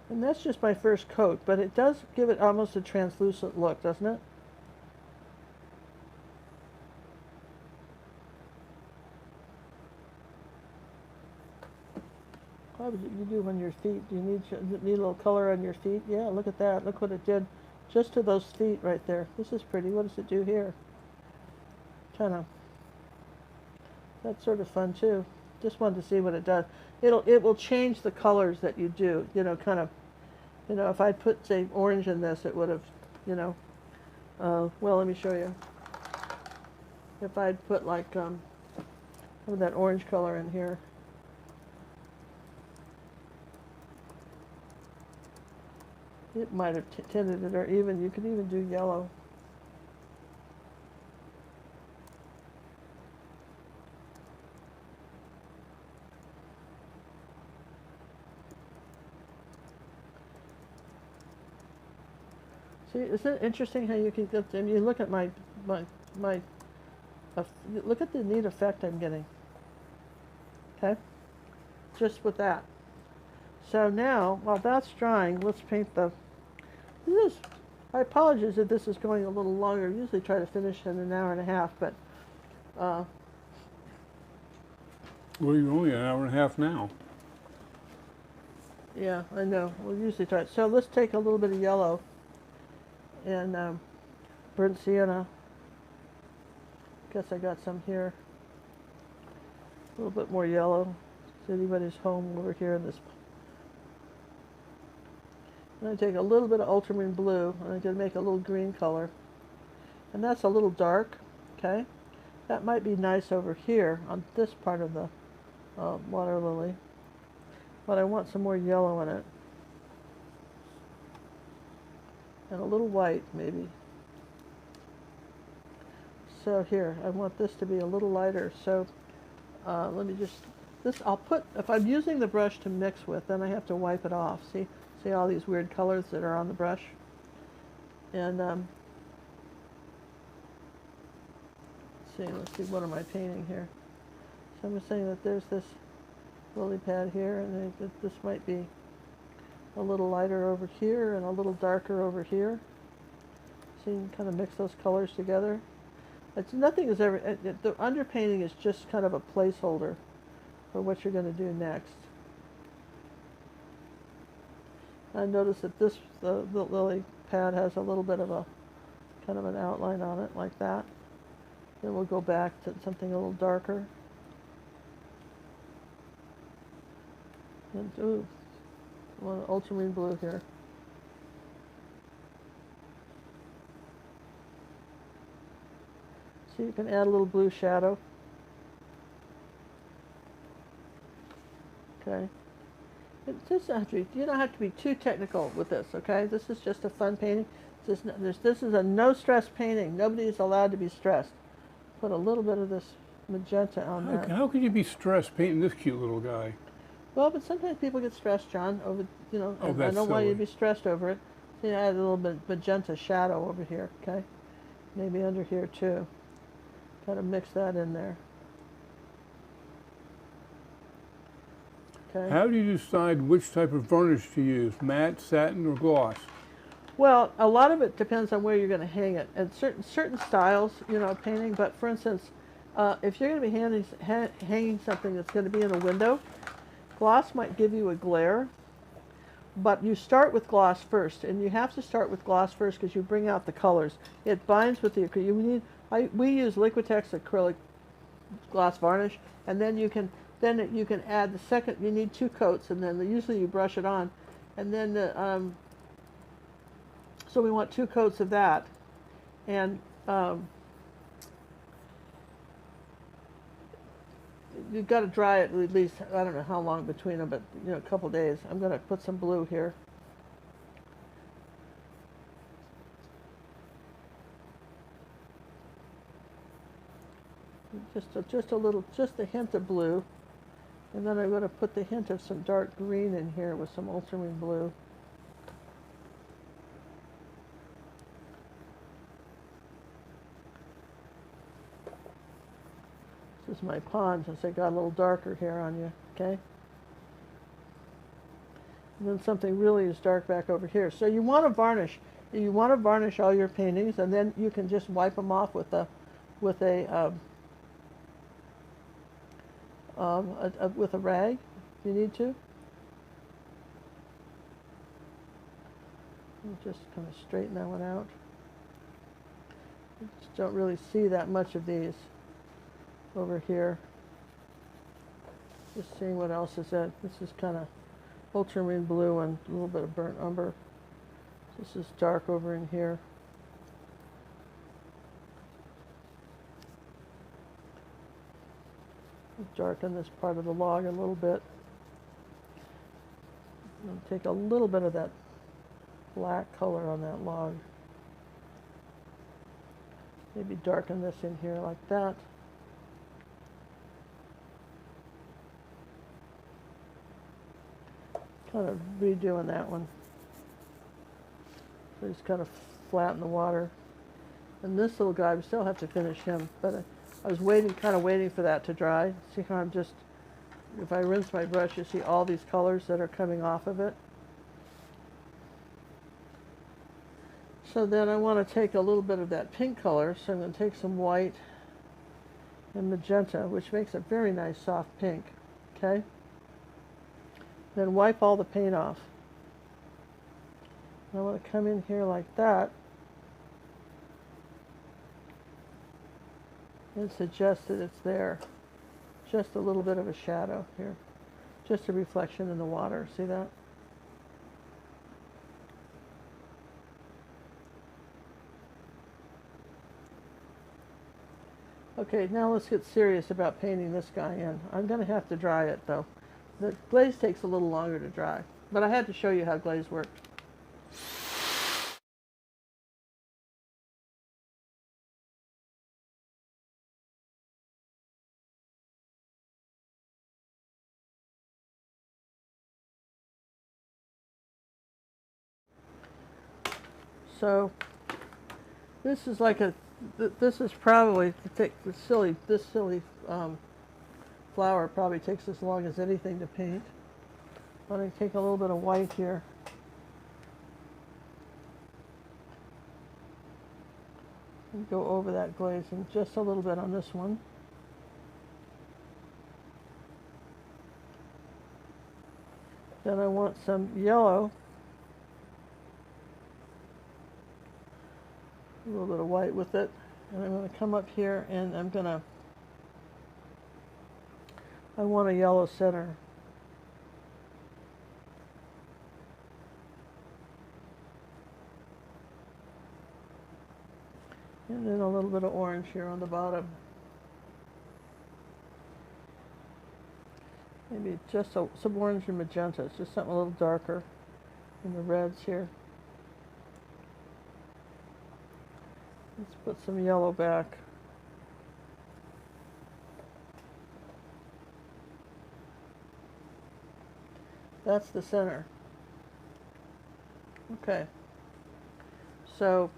And that's just my first coat, but it does give it almost a translucent look, doesn't it? How would you do on your feet? Do you need a little color on your feet? Yeah, look at that. Look what it did just to those feet right there. This is pretty. What does it do here? Kind of. That's sort of fun too. Just wanted to see what it does. It will change the colors that you do. You know, kind of. You know, if I put, say, orange in this, it would have, you know, well, let me show you. If I'd put, like, some of that orange color in here. It might have tinted it, or even, you could even do yellow. See, isn't it interesting how you can get them? You look at my look at the neat effect I'm getting. Okay, just with that. So now, while that's drying, let's paint the. This is, I apologize if this is going a little longer. I usually try to finish in an hour and a half, but. Well, you're only an hour and a half now. Yeah, I know. We'll usually try it. So let's take a little bit of yellow. And burnt sienna. Guess I got some here. A little bit more yellow. Is anybody's home over here in this? And I take a little bit of ultramarine blue, and I'm going to make a little green color. And that's a little dark, okay? That might be nice over here on this part of the water lily. But I want some more yellow in it. And a little white, maybe. So here, I want this to be a little lighter. So let me just, I'll put, if I'm using the brush to mix with, then I have to wipe it off. See all these weird colors that are on the brush? And let's see, what am I painting here? So I'm saying that there's this lily pad here, and I think this might be a little lighter over here and a little darker over here. So you can kind of mix those colors together. Nothing is ever, the underpainting is just kind of a placeholder for what you're going to do next. I notice that the lily pad has a little bit of a kind of an outline on it like that. Then we'll go back to something a little darker. And ooh, one ultramarine blue here. So you can add a little blue shadow. Okay. It doesn't have to be, you don't have to be too technical with this, okay? This is just a fun painting. This is a no-stress painting. Nobody is allowed to be stressed. Put a little bit of this magenta on there. How could you be stressed painting this cute little guy? Well, but sometimes people get stressed, John, over, you know, Oh, and I don't want you to silly. be stressed over it. See, I add a little bit of magenta shadow over here, okay? Maybe under here, too. Kind of mix that in there. Okay. How do you decide which type of varnish to use, matte, satin, or gloss? Well, a lot of it depends on where you're going to hang it. And certain styles, you know, painting. But for instance, if you're going to be hanging something that's going to be in a window, gloss might give you a glare. But you start with gloss first, and you have to start with gloss first because you bring out the colors. It binds with the acrylic. We use Liquitex acrylic gloss varnish, and then you can add the second. You need 2 coats, and then usually you brush it on, and then so we want 2 coats of that, and you've got to dry it at least, I don't know how long between them, but you know, a couple days. I'm going to put some blue here. Just a little, just a hint of blue. And then I'm going to put the hint of some dark green in here with some ultramarine blue. This is my pond, since I got a little darker here on you, okay? And then something really is dark back over here. So you want to varnish. You want to varnish all your paintings, and then you can just wipe them off with a rag if you need to. And just kind of straighten that one out. You just don't really see that much of these over here. Just seeing what else is in. This is kind of ultramarine blue and a little bit of burnt umber. This is dark over in here. Darken this part of the log a little bit. And take a little bit of that black color on that log. Maybe darken this in here like that. Kind of redoing that one. So just kind of flatten the water. And this little guy, we still have to finish him, but I was kind of waiting for that to dry. See how I'm just, if I rinse my brush, you see all these colors that are coming off of it. So then I want to take a little bit of that pink color, so I'm going to take some white and magenta, which makes a very nice soft pink, okay? Then wipe all the paint off. I want to come in here like that and suggest that it's there. Just a little bit of a shadow here. Just a reflection in the water. See that? Okay, now let's get serious about painting this guy in. I'm going to have to dry it though. The glaze takes a little longer to dry, but I had to show you how glaze worked. So this is like this is probably, this silly flower probably takes as long as anything to paint. I'm going to take a little bit of white here. And go over that glaze and just a little bit on this one. Then I want some yellow. A little bit of white with it. And I'm going to come up here and I want a yellow center. And then a little bit of orange here on the bottom. Maybe just some orange and magenta. It's just something a little darker in the reds here. Let's put some yellow back. That's the center. Okay. So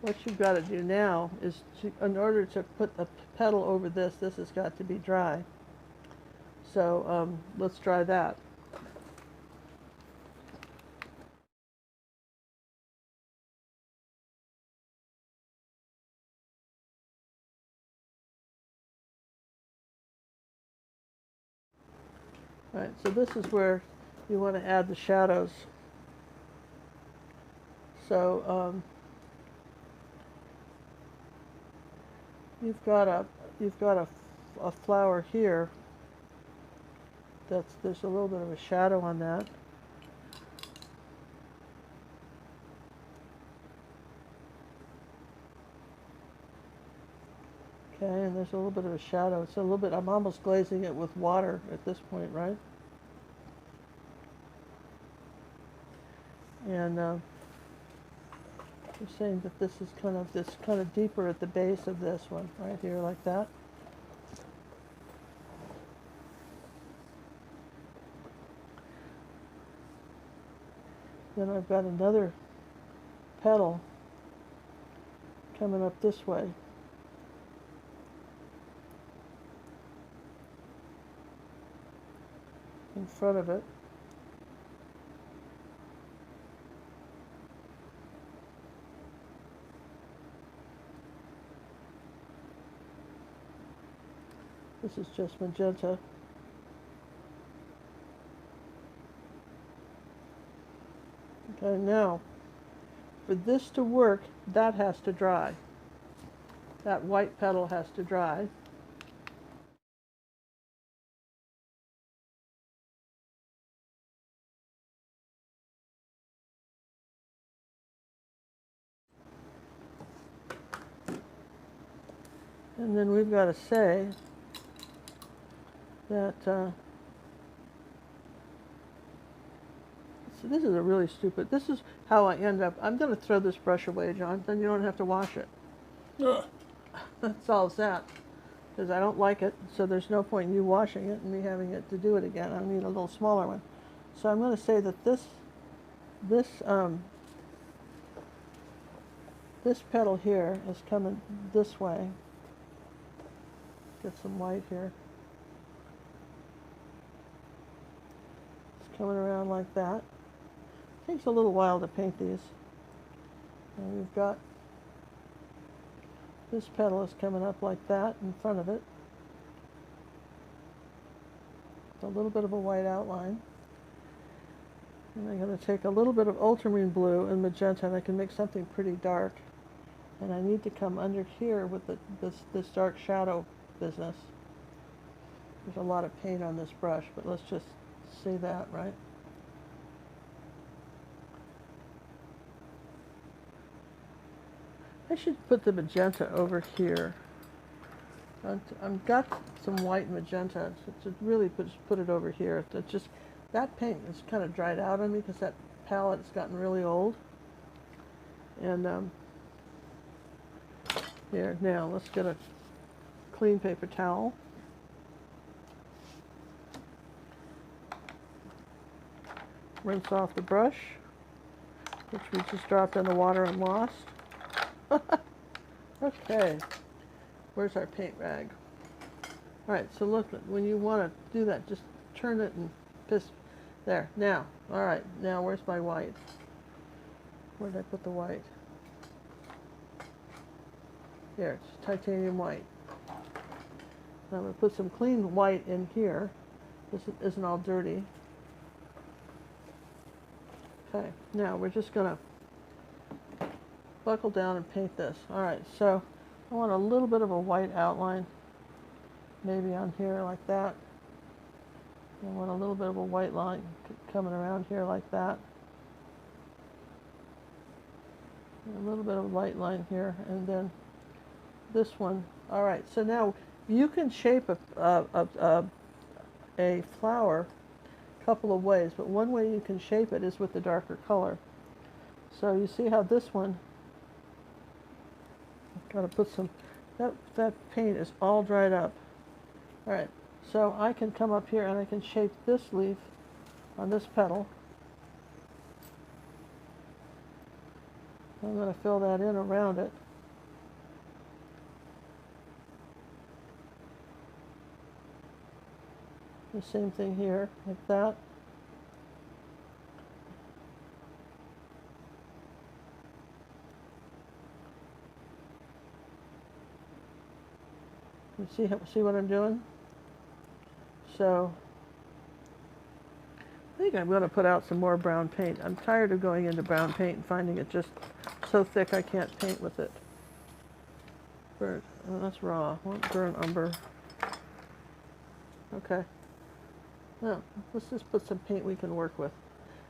what you've got to do now is, in order to put a petal over this, this has got to be dry. So let's try that. All right, so this is where you want to add the shadows. So you've got a flower here. There's a little bit of a shadow on that. Okay, and there's a little bit of a shadow. It's a little bit, I'm almost glazing it with water at this point, right? And you're saying that this is kind of deeper at the base of this one, right here, like that. Then I've got another petal coming up this way. In front of it. This is just magenta. Okay, now, for this to work, that has to dry. That white petal has to dry. And then we've got to say that, so this is a really stupid, this is how I end up, I'm going to throw this brush away, John, then you don't have to wash it. That solves that, because I don't like it, so there's no point in you washing it and me having it to do it again. I need a little smaller one. So I'm going to say that this petal here is coming this way. Get some white here. It's coming around like that. Takes a little while to paint these. And we've got this petal is coming up like that in front of it. With a little bit of a white outline. And I'm going to take a little bit of ultramarine blue and magenta, and I can make something pretty dark. And I need to come under here with this dark shadow business. There's a lot of paint on this brush, but let's just see that, right? I should put the magenta over here. I've got some white magenta, so to really put it over here. It's just, that paint is kind of dried out on me because that palette has gotten really old. And here, now let's get a clean paper towel. Rinse off the brush, which we just dropped in the water and lost. Okay, where's our paint rag? All right, so look, when you want to do that, just turn it and piss. There, now, all right, now where's my white? Where did I put the white? Here, it's titanium white. Now I'm going to put some clean white in here. This isn't all dirty. Okay, now we're just going to buckle down and paint this. All right, so I want a little bit of a white outline, maybe on here like that. I want a little bit of a white line coming around here like that. And a little bit of a light line here, and then this one. All right, so now you can shape a flower a couple of ways, but one way you can shape it is with the darker color. So you see how this one, I've got to put some, that paint is all dried up. All right, so I can come up here and I can shape this leaf on this petal. I'm going to fill that in around it. The same thing here, like that. You see what I'm doing? So I think I'm going to put out some more brown paint. I'm tired of going into brown paint and finding it just so thick I can't paint with it. Burnt. Oh, that's raw. I want burnt umber. Okay. Now, let's just put some paint we can work with.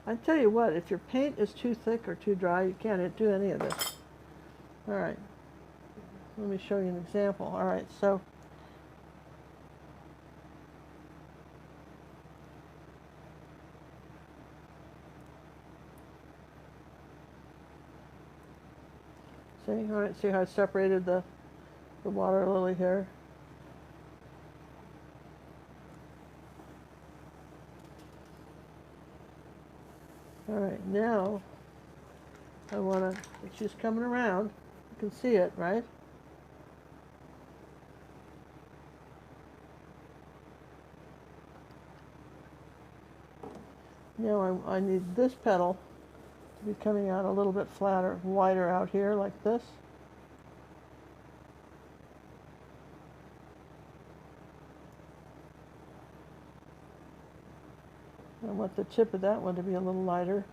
I tell you what, if your paint is too thick or too dry, you can't do any of this. All right. let me show you an example. All right, so see, all right, see how I separated the water lily here? All right, now I want to, she's coming around. You can see it, right? Now I need this petal to be coming out a little bit flatter, wider out here like this. I want the tip of that one to be a little lighter.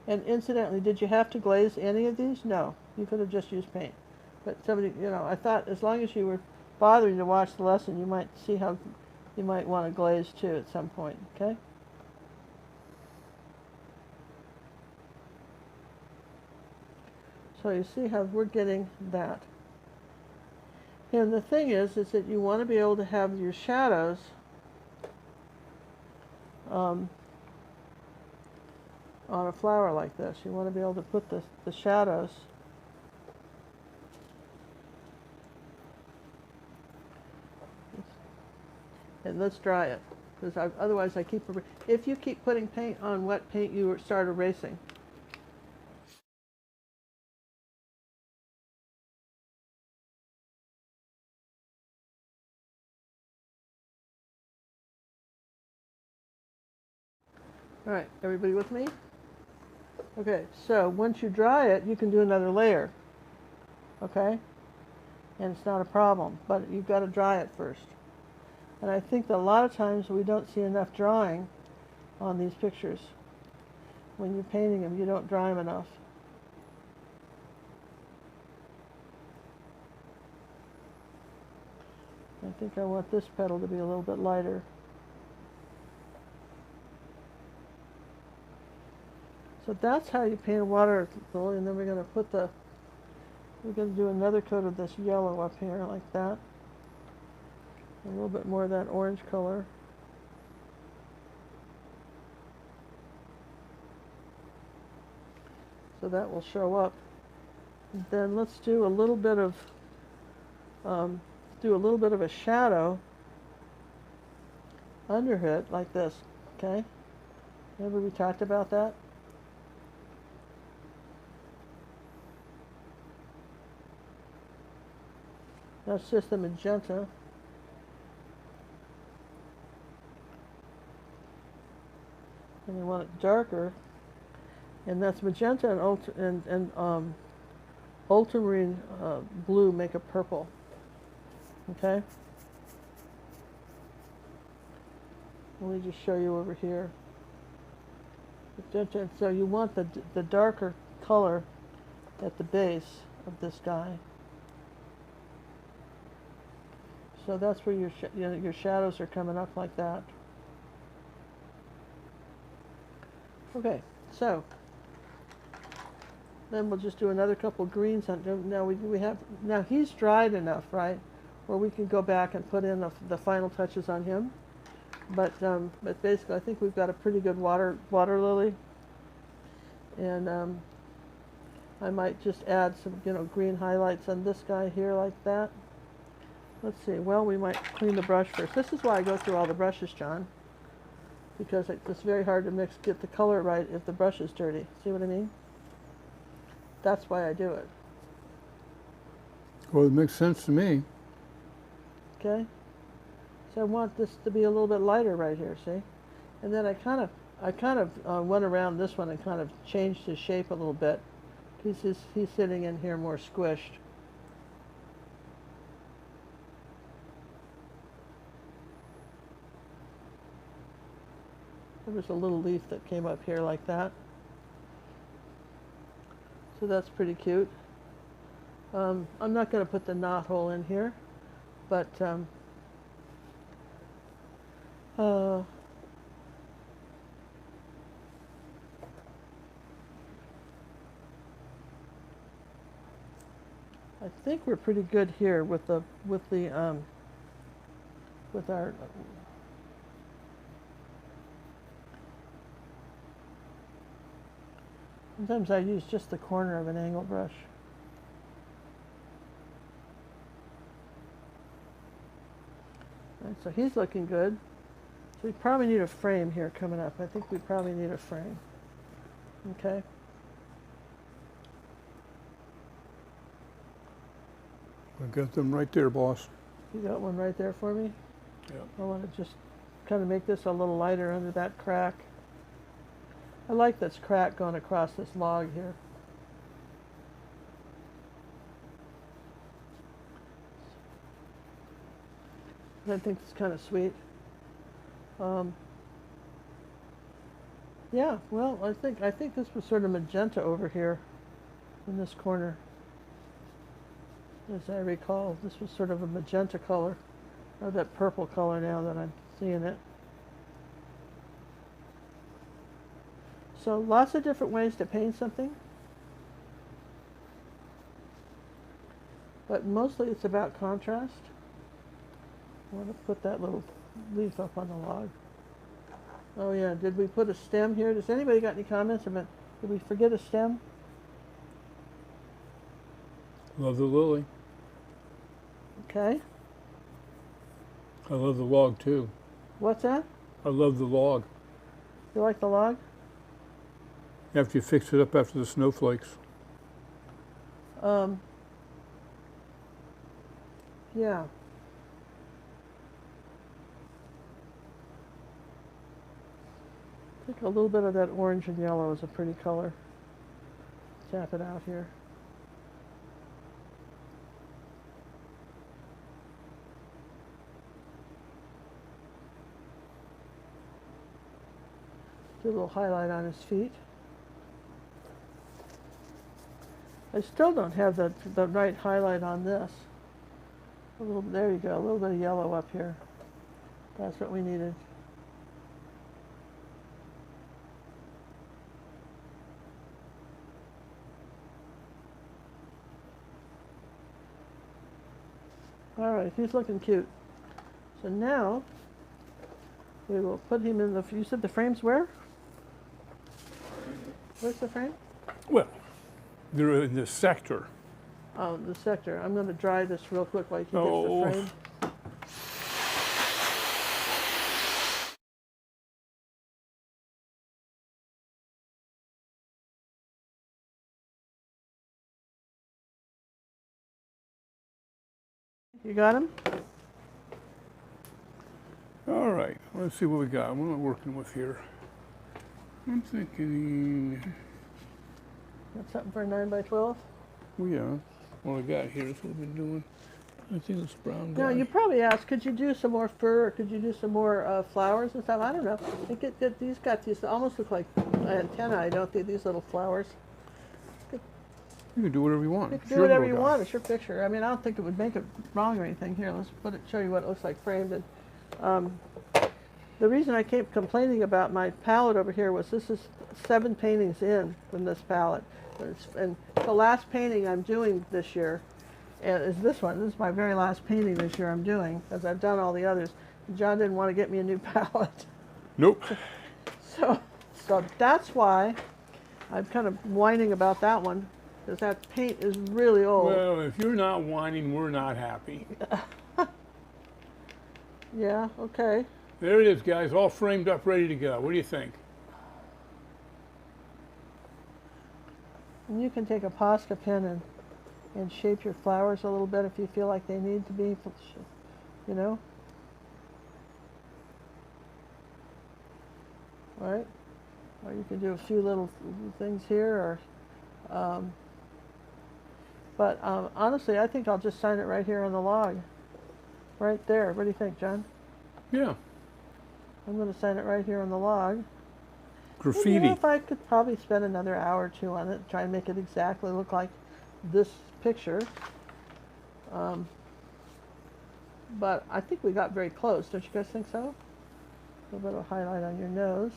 And incidentally, did you have to glaze any of these? No, you could have just used paint. But somebody, you know, I thought as long as you were bothering to watch the lesson, you might see how you might want to glaze too at some point, okay? So you see how we're getting that. And the thing is that you want to be able to have your shadows on a flower like this. You want to be able to put the shadows and let's dry it, because otherwise I keep, if you keep putting paint on wet paint, you start erasing. All right, everybody with me? Okay, so once you dry it, you can do another layer, okay? And it's not a problem, but you've got to dry it first. And I think that a lot of times we don't see enough drying on these pictures. When you're painting them, you don't dry them enough. I think I want this petal to be a little bit lighter. So that's how you paint a water lily, and then we're going to do another coat of this yellow up here like that. A little bit more of that orange color. So that will show up. And then let's do a little bit of a shadow under it like this, okay? Remember we talked about that? That's just the magenta. And we want it darker. And that's magenta and ultramarine blue make a purple. Okay? Let me just show you over here. So you want the darker color at the base of this guy. So that's where your shadows are coming up like that. Okay, so then we'll just do another couple greens on. Now he's dried enough, right, where we can go back and put in the final touches on him. But basically, I think we've got a pretty good water lily, and I might just add some green highlights on this guy here like that. Let's see. Well, we might clean the brush first. This is why I go through all the brushes, John, because it's very hard to get the color right if the brush is dirty. See what I mean? That's why I do it. Well, it makes sense to me. Okay? So I want this to be a little bit lighter right here, see? And then I kind of went around this one and kind of changed his shape a little bit. He's sitting in here more squished. There was a little leaf that came up here like that. So that's pretty cute. I'm not going to put the knot hole in here, but I think we're pretty good here with our. Sometimes I use just the corner of an angle brush. Right, so he's looking good. So we probably need a frame here coming up. I think we probably need a frame. Okay. I got them right there, boss. You got one right there for me? Yeah. I want to just kind of make this a little lighter under that crack. I like this crack going across this log here. I think it's kind of sweet. Yeah, well, I think this was sort of magenta over here in this corner. As I recall, this was sort of a magenta color, or that purple color now that I'm seeing it. So lots of different ways to paint something, but mostly it's about contrast. I want to put that little leaf up on the log. Oh yeah, did we put a stem here? Does anybody got any comments about, did we forget a stem? Love the lily. Okay. I love the log too. What's that? I love the log. You like the log? After you fix it up after the snowflakes. Yeah. I think a little bit of that orange and yellow is a pretty color. Tap it out here. Do a little highlight on his feet. I still don't have the right highlight on this. A little, there you go, a little bit of yellow up here. That's what we needed. All right, he's looking cute. So now we will put him in the, you said the frame's where? Where's the frame? Well, they're in this sector. Oh, the sector. I'm going to dry this real quick while he gets Oh. the frame. You got him? All right, let's see what we got. What am I working with here? I'm thinking, Got something for a 9x12? well, yeah, what I got here is what we've been doing. I think it's brown guy. Now, you probably asked, could you do some more fur, or could you do some more flowers and stuff? I don't know. I think these got these, almost look like antennae, don't they, these little flowers? You can do whatever you want. You It's can do your whatever little you guy. want. It's your picture. I mean, I don't think it would make it wrong or anything. Here, let's put it, show you what it looks like framed. And the reason I kept complaining about my palette over here was this is 7 paintings in from this palette. And the last painting I'm doing this year is this one. This is my very last painting this year I'm doing, because I've done all the others. John didn't want to get me a new palette. Nope. So that's why I'm kind of whining about that one, because that paint is really old. Well, if you're not whining, we're not happy. Yeah, okay. There it is, guys, all framed up, ready to go. What do you think? And you can take a Posca pen and shape your flowers a little bit if you feel like they need to be, you know? Right? Or you can do a few little things here, or, but honestly, I think I'll just sign it right here on the log. Right there. What do you think, John? Yeah. I'm going to sign it right here on the log. Graffiti. And, if I could probably spend another hour or two on it, try and make it exactly look like this picture. But I think we got very close. Don't you guys think so? A little bit of highlight on your nose.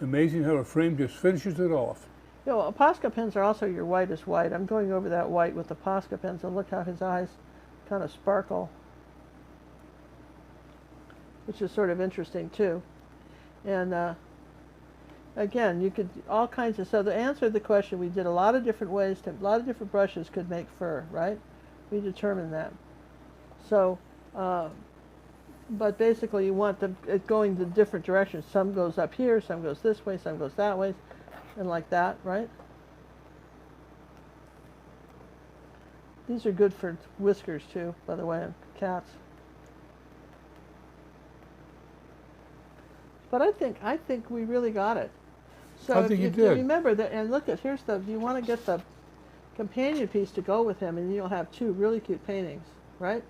Amazing how a frame just finishes it off. You know, Posca pens are also your whitest white. I'm going over that white with the Posca pens, and look how his eyes kind of sparkle, which is sort of interesting too. And again, you could all kinds of. So to answer the question, we did a lot of different ways. A lot of different brushes could make fur, right? We determined that. So, but basically, you want it going the different directions. Some goes up here, some goes this way, some goes that way, and like that, right? These are good for whiskers too, by the way, on cats. But I think we really got it. So I think you if you did. remember that, and look at here's the. You want to get the companion piece to go with him, and you'll have two really cute paintings, right?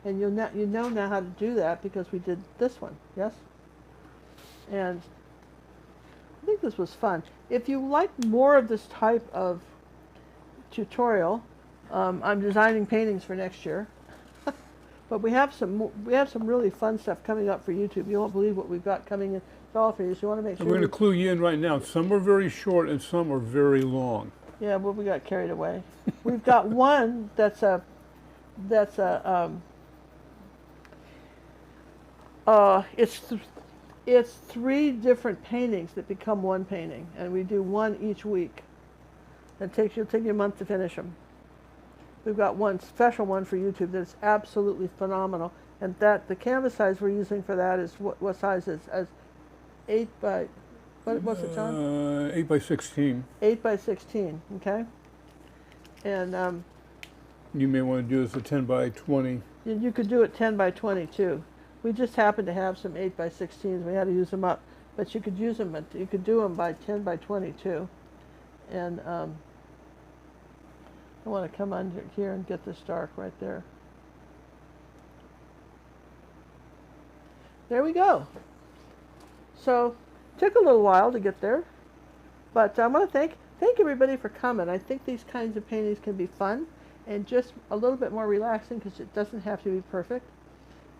And you know now how to do that because we did this one, yes? And I think this was fun. If you like more of this type of tutorial, I'm designing paintings for next year. But we have some really fun stuff coming up for YouTube. You won't believe what we've got coming in all for you. So you want to make sure. We're going to clue you in right now. Some are very short and some are very long. Yeah, well, we got carried away. We've got one that's it's three different paintings that become one painting, and we do one each week. It'll take you a month to finish them. We've got one special one for YouTube that's absolutely phenomenal, and the canvas size we're using for that is what size is as 8 by what's it, John? 8 by 16. 8 by 16. Okay, and You may want to do this a 10 by 20. you could do it 10 by 20 too. We just happened to have some 8 by 16s. We had to use them up, but you could use them. You could do them by 10 by 20 too, and I want to come under here and get this dark right there. There we go. So, took a little while to get there, but I want to thank everybody for coming. I think these kinds of paintings can be fun and just a little bit more relaxing because it doesn't have to be perfect.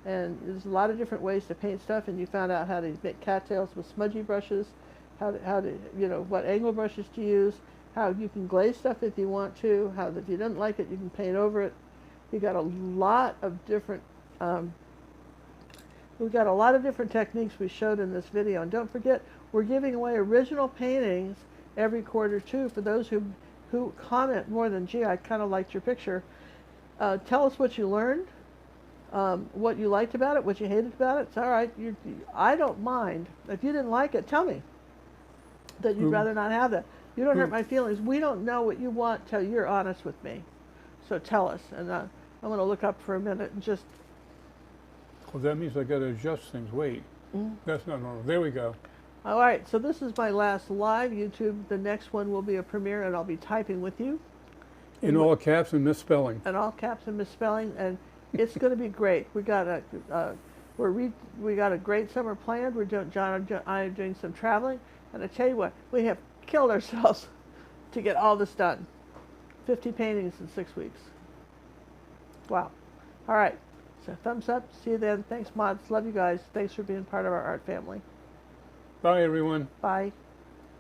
And there's a lot of different ways to paint stuff, and you found out how to make cattails with smudgy brushes, how to what angle brushes to use, how you can glaze stuff if you want to, how if you don't like it you can paint over it. You got a lot of different we've got a lot of different techniques we showed in this video, and don't forget we're giving away original paintings every quarter too for those who comment more than, gee, I kind of liked your picture. Tell us what you learned, what you liked about it, what you hated about it. It's all right. I don't mind. If you didn't like it, tell me that you'd rather not have that. You don't hurt my feelings. We don't know what you want till you're honest with me. So tell us. And I'm going to look up for a minute and just... Well, that means I got to adjust things. Wait. That's not normal. There we go. All right. So this is my last live YouTube. The next one will be a premiere, and I'll be typing with you. In all caps and misspelling. And all caps and misspelling. And it's going to be great. We got a great summer planned. John and I are doing some traveling, and I tell you what, we have killed ourselves to get all this done. 50 paintings in 6 weeks. Wow. All right. So thumbs up. See you then. Thanks, mods. Love you guys. Thanks for being part of our art family. Bye, everyone. Bye.